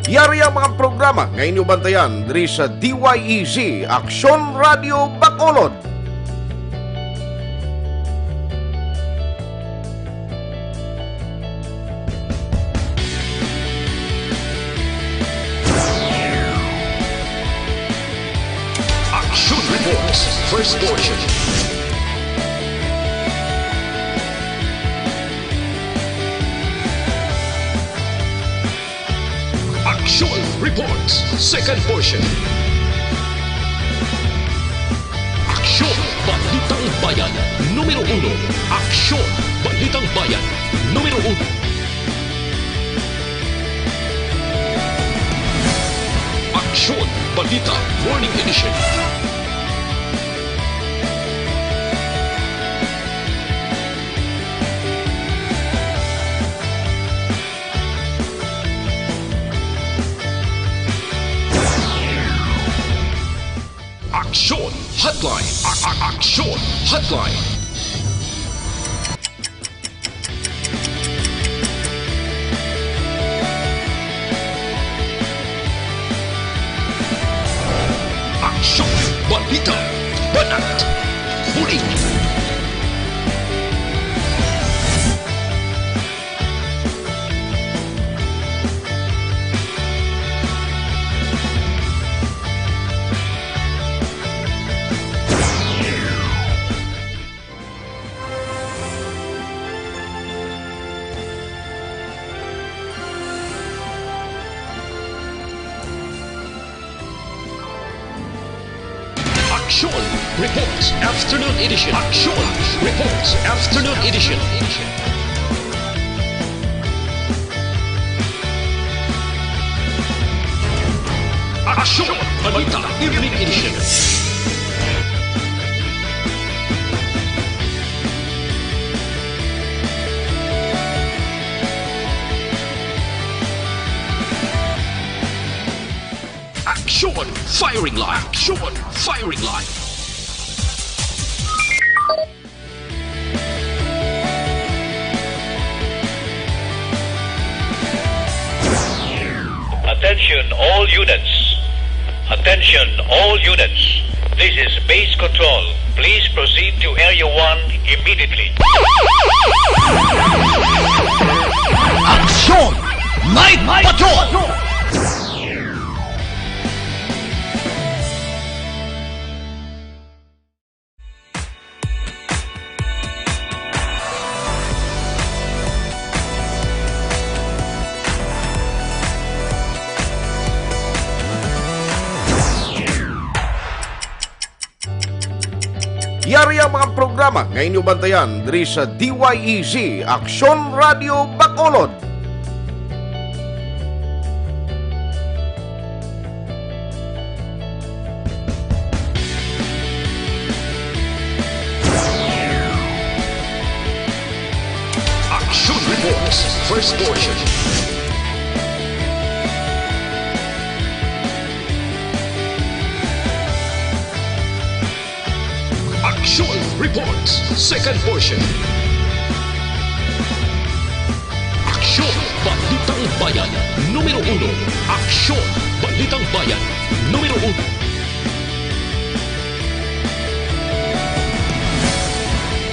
Yari ang mga programa nga inyo bantayan diri sa DYEZ Aksyon Radio Bacolod. Action Reports, first portion. Action Reports, second portion. Aksyon Balitang Bayan, numero 1. Aksyon Balitang Bayan, numero 1. Aksyon Balita Morning Edition. Aksyon Hotline. Aksyon Hotline. Aksyon Balita Banat Huling. Aksyon Reports Afternoon Edition. Aksyon Reports Afternoon Edition. Aksyon Balita Evening Edition. Aksyon Firing Line. Aksyon Firing Line. Attention all units. Attention all units. This is base control. Please proceed to Area 1 immediately. Aksyon Night Patrol. Yari ang mga programa nga inyo bantayan diri sa DYEZ Aksyon Radio Bacolod. Action Reports, first portion. Action Reports, second portion. Aksyon Balitang Bayan, numero 1. Aksyon Balitang Bayan, numero 1.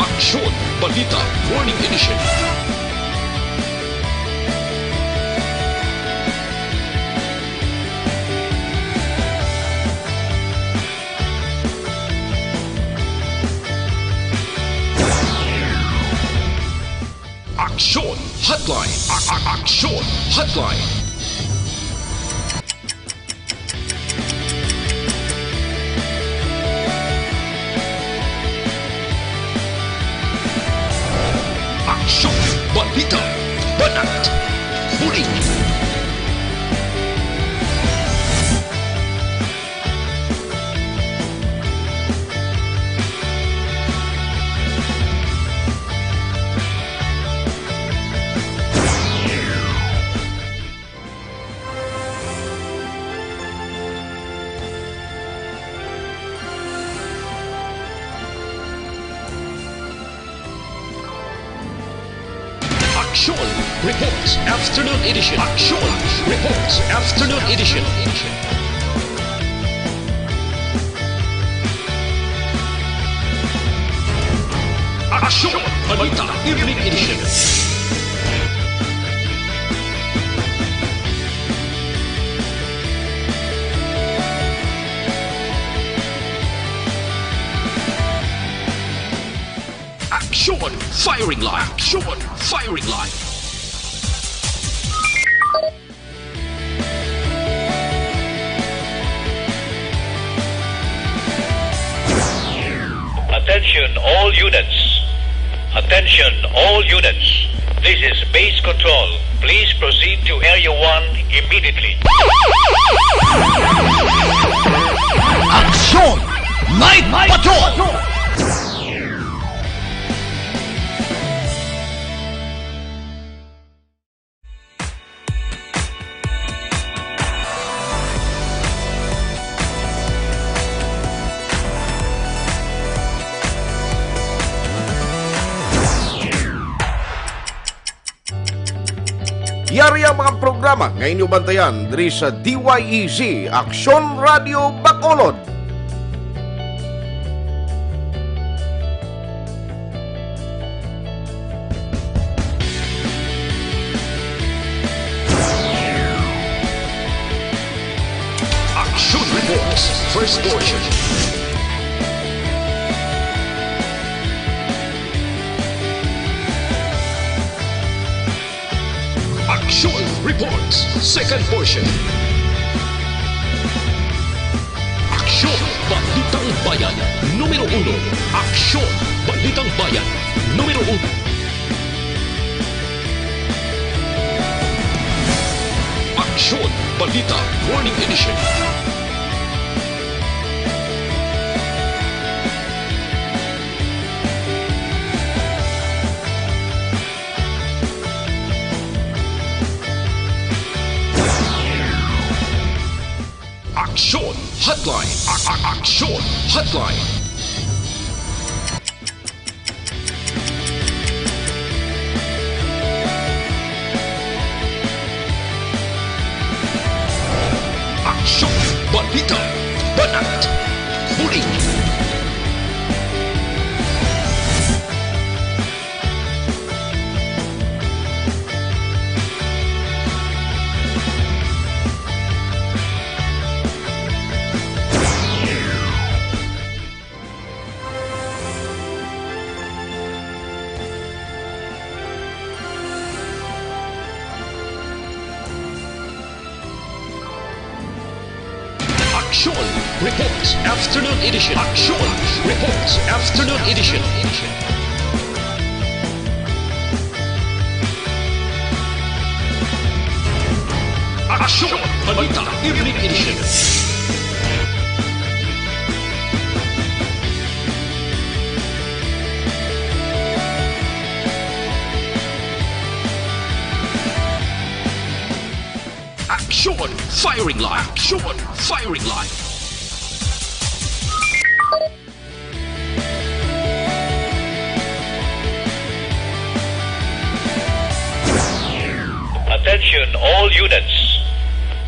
Aksyon Balita Morning Edition. Aksyon Hotline. Aksyon Hotline. Aksyon Balita Banat Huling. Aksyon Reports Afternoon Edition. Aksyon Reports Afternoon Edition. Aksyon Balita Evening Edition. Aksyon Firing Line. Aksyon Firing Line. Attention all units. Attention all units. This is base control. Please proceed to Area 1 immediately. Aksyon! Night Patrol! Yari ang mga programa ngayon nyo bantayan diri sa DYEZ Aksyon Radio Bacolod. Aksyon Reports First Portion. Aksyon Reports Second Portion. Aksyon Balitang Bayan Numero 1. Aksyon Balitang Bayan Numero 1. Aksyon Balita Morning Edition. Aksyon Hotline. Aksyon Hotline. Aksyon Balita Banat Huling. Aksyon Reports Afternoon Edition. Aksyon Reports Afternoon Edition. Aksyon Balita Evening Edition. Aksyon Firing Line. Aksyon Firing Line. Attention all units.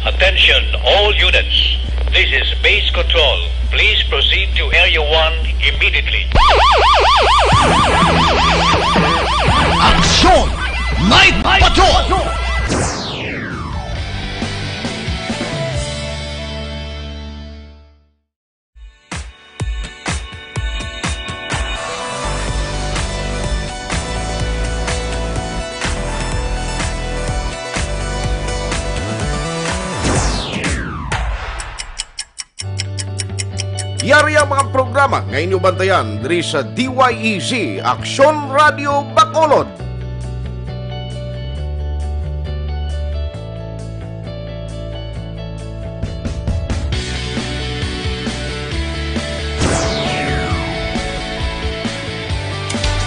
Attention all units. This is base control. Please proceed to Area 1 immediately. Aksyon! Night Patrol! Yari ang mga programa ngayon nyo bantayan diri sa DYEZ Aksyon Radio Bacolod.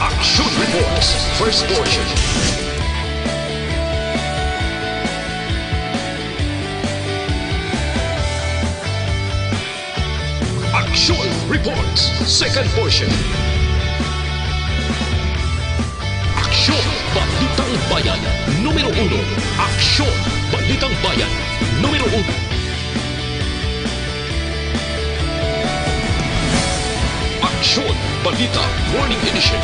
Aksyon Reports First Portion. Aksyon Reports Second Portion. Aksyon Balitang Bayan Numero 1, Aksyon, Balitang Bayan. Numero 1. Aksyon, Balita, Morning Edition.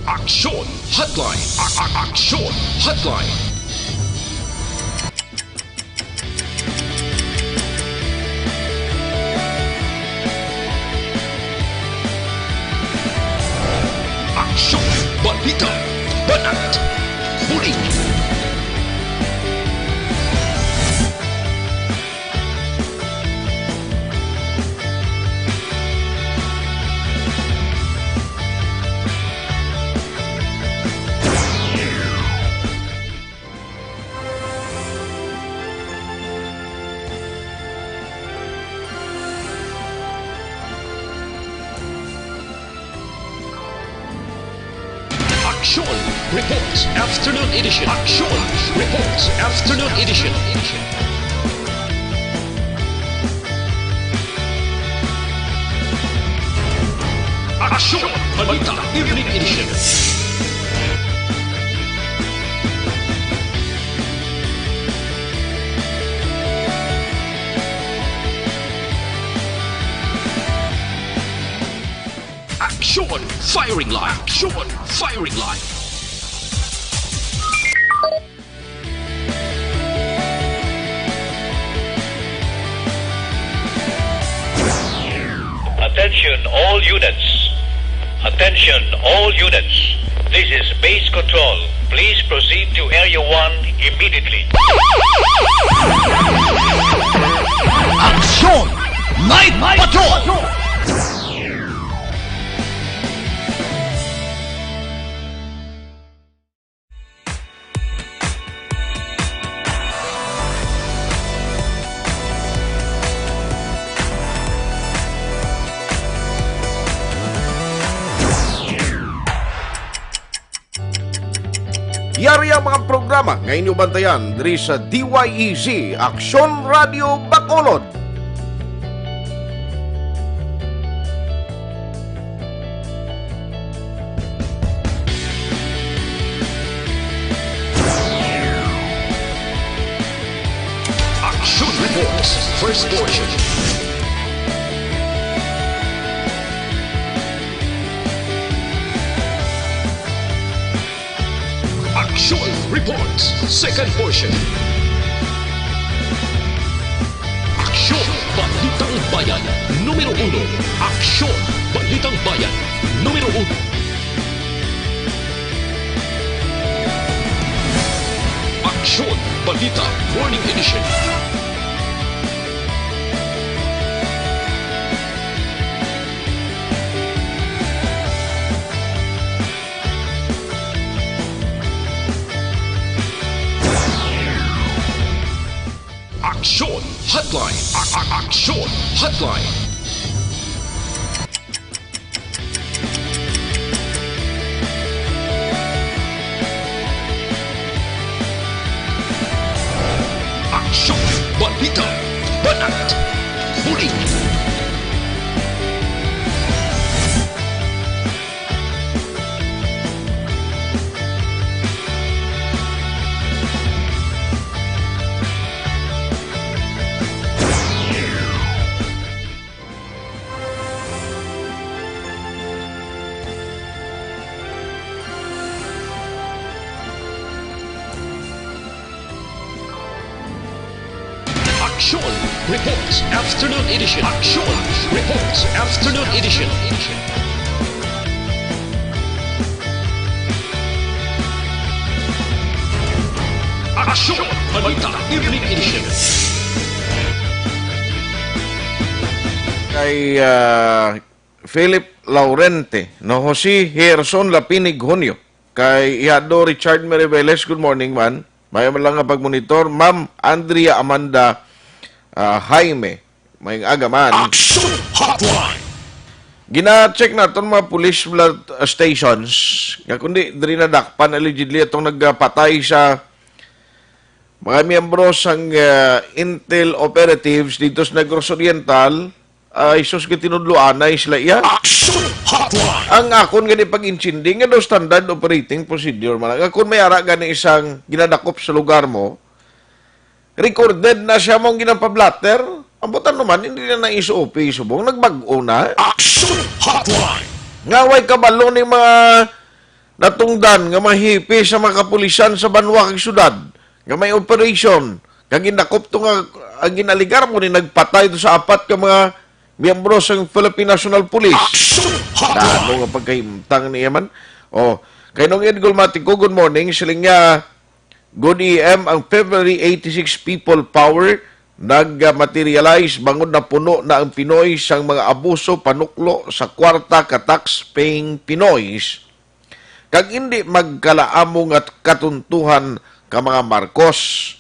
Aksyon, Hotline. Aksyon, Hotline. Aksyon, Balita, Banat, Huli. Aksyon Reports Afternoon Edition. Aksyon Reports Afternoon Edition. Aksyon Balita Evening Edition. Aksyon Firing Line. Aksyon Firing Line. Attention all units. Attention all units. This is base control. Please proceed to Area 1 immediately. Aksyon! Night Patrol! Yari ang mga programa ngayon nyo bantayan diri sa DYEZ Aksyon Radio Bacolod. Aksyon Reports First Portion. Aksyon Reports Second Portion. Aksyon Balitang Bayan Numero 1. Aksyon Balitang Bayan Numero 1. Aksyon Balita Morning Edition. Aksyon Hotline. Aksyon Hotline. Aksyon Balita Banat Huli. Aksyon Reports Afternoon Edition. Aksyon Reports Afternoon Edition. Aksyon Balita Evening Edition. Kay Philip Laurente, no Jose Gerson Lapinig Junio, kay Iado Richard Meriveles, good morning man. May man lang nga pagmonitor, Ma'am Andrea Amanda Jaime, may agaman. Aksyon Hotline! Gina-check naton mga police blood stations, nga kundi diri na dakpan allegedly itong nagpatay sa mga miyembro sang Intel operatives dito sa Negros Oriental, ay sus tinudluan na sila iya. Aksyon Hotline. Ang akon gani pag-insindi nga daw standard operating procedure man. Ang akon may ara gani isang ginadakop sa lugar mo, recorded na siya mong ginapablatter. Ang butan naman, hindi na na-SOP subong. Nagbag-o na. Aksyon Hotline. Ngaway kabalo ni mga natungdan, nga mga hipi sa mga kapulisan sa banwa kag syudad, nga may operation, kag ginakop to nga, ang ginaligar mo ni nagpatay to sa apat ka mga miyembro sa Philippine National Police. Aksyon Hotline. Dano nga pagkahimtang niya man. O, kay nung Edgol Matico, good morning. Siling nga, good EM, ang February 86 People Power nag-materialize bangod na puno na ang Pinoy sang mga abuso panuklo sa kwarta ka tax-paying Pinoys. Kag hindi magkalaamong at katuntuhan ka mga Marcos.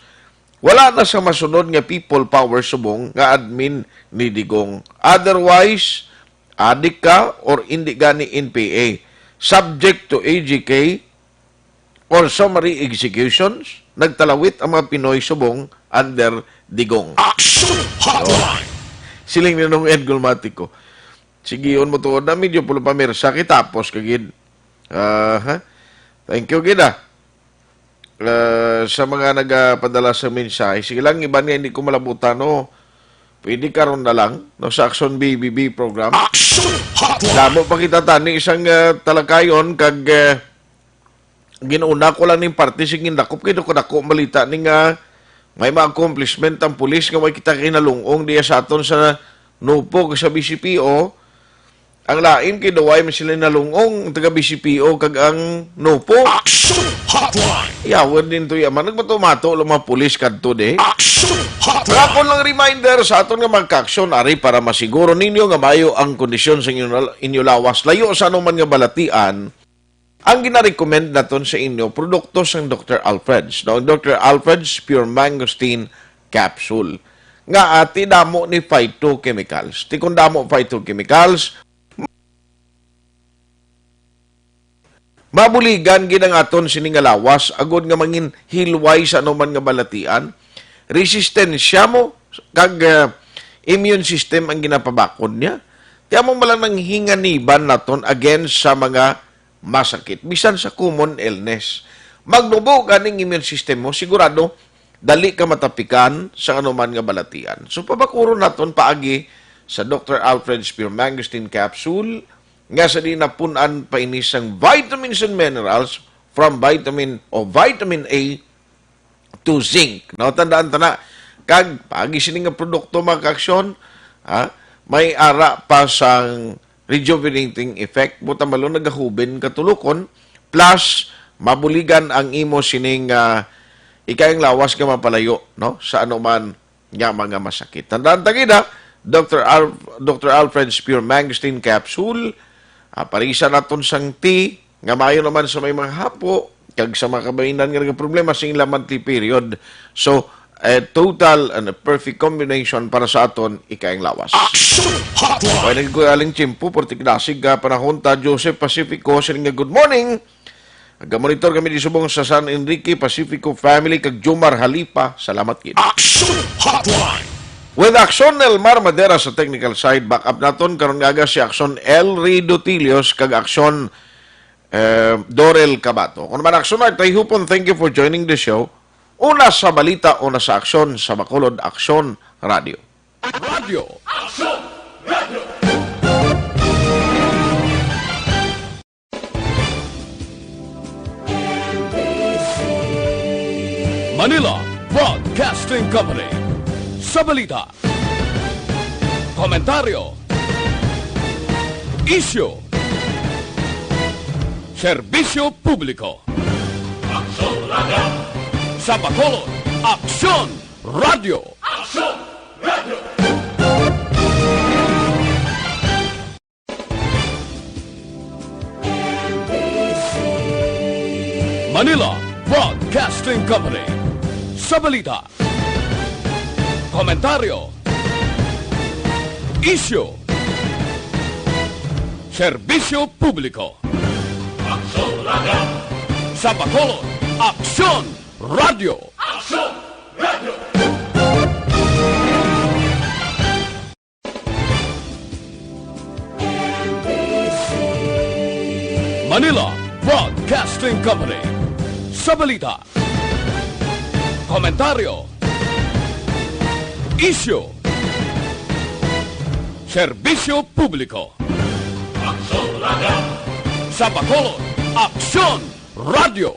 Wala na sa masunod nga people power subong nga admin ni Digong. Otherwise, adik ka or hindi gani NPA. Subject to AGK or summary executions, nagtalawit ang mga Pinoy subong under Digong. Aksyon Hotline. Siling ninong Edgol Matico. Sige, yun mo to na medyo pulo pamirsa kitapos kagid. Thank you, Gida. Sa mga nagpadala sa mensahe, sige lang, iba niya hindi ko malabutan, no? Pwede karon na lang, no, sa Aksyon BBB program. Aksyon Hotline. Damo pa kita tani, isang talakayon, kag ginauna ko lang ng parte, sige, nakop kayo ko dako malita, ning may mga accomplishment ang pulis, nga may kita kinalungong diya sa aton sa Nupog, sa BCPO. Ang lain kay daway man sila nalungong taga BCPO kag ang Nupog. Aksyon Hotline. Yawan din to yaman. Nagmatumato lang mga pulis kadto de. Aksyon Hotline. Rapon lang reminder sa aton nga magka-aksyon ari para masiguro ninyo nga mayo ang kondisyon sa inyo lawas. Layo sa anuman nga balatian. Ang gina-recommend naton sa inyo, produkto sa Dr. Alfred's. No? Dr. Alfred's Pure Mangosteen Capsule. Nga ati damo ni phytochemicals. Ti kung damo phytochemicals, mabuligan ginang aton sining nga lawas, agod nga mangin hilway sa anuman nga balatian. Resistensya mo, kag immune system ang ginapabakod niya. Tiyan mo malang nang hinganiban naton against sa mga masakit. Bisan sa common illness. Magnubo ganing immune system mo, sigurado, dali ka matapikan sa anuman nga balatian. So, pabakuro naton paagi sa Dr. Alfred's Pure Mangosteen Capsule, nga sa di napunan pa inis ang vitamins and minerals from vitamin A to zinc. No, tandaan na, kag paagi sining nga produkto mga Aksyon, may ara pa sang rejuvenating effect, buta malo nagahubin katulukon, plus mabuligan ang imo sining ikayang lawas nga mapalayo, no, sa anuman nga mga masakit. Tandaan tagida, Dr. Alfred's Pure Mangosteen Capsule, parisa naton sang tea, nga maayo naman sa may mga hapo, kag sa mga kabainan nga problema sa ilang monthly period. So, a total and a perfect combination para sa aton ikayang lawas. Aksyon Hotline. Kaya nagkuyaling tiyempo, portiklasig panahon ta, Joseph Pacifico, sining nga good morning. Nag-monitor kami di subong sa San Enrique Pacifico Family, kag Jomar Halipa. Salamat kid. Aksyon Hotline. With Aksyon Elmar Madera sa technical side, backup naton karon nga si Aksyon El Ridotilios kag Aksyon Dorel Cabato. Kung naman Aksyon ay Tayhopon, thank you for joining the show. Una sa balita, una sa aksyon, sa Bacolod Aksyon Radio. Aksyon Radio. Manila Broadcasting Company. Sa balita, komentaryo, isyu, serbisyo publiko. Aksyon Radio. Sa Bacolod, Aksyon Radio. Aksyon Radio. Manila Broadcasting Company. Sa balita, komentaryo, isyu, serbisyo publiko. Aksyon Radio. Sa Bacolod, Aksyon Radio. Aksyon Manila Broadcasting Company. Sa balita, komentaryo, isyu, serbisyo publiko. Sa Bacolod, Aksyon Radio.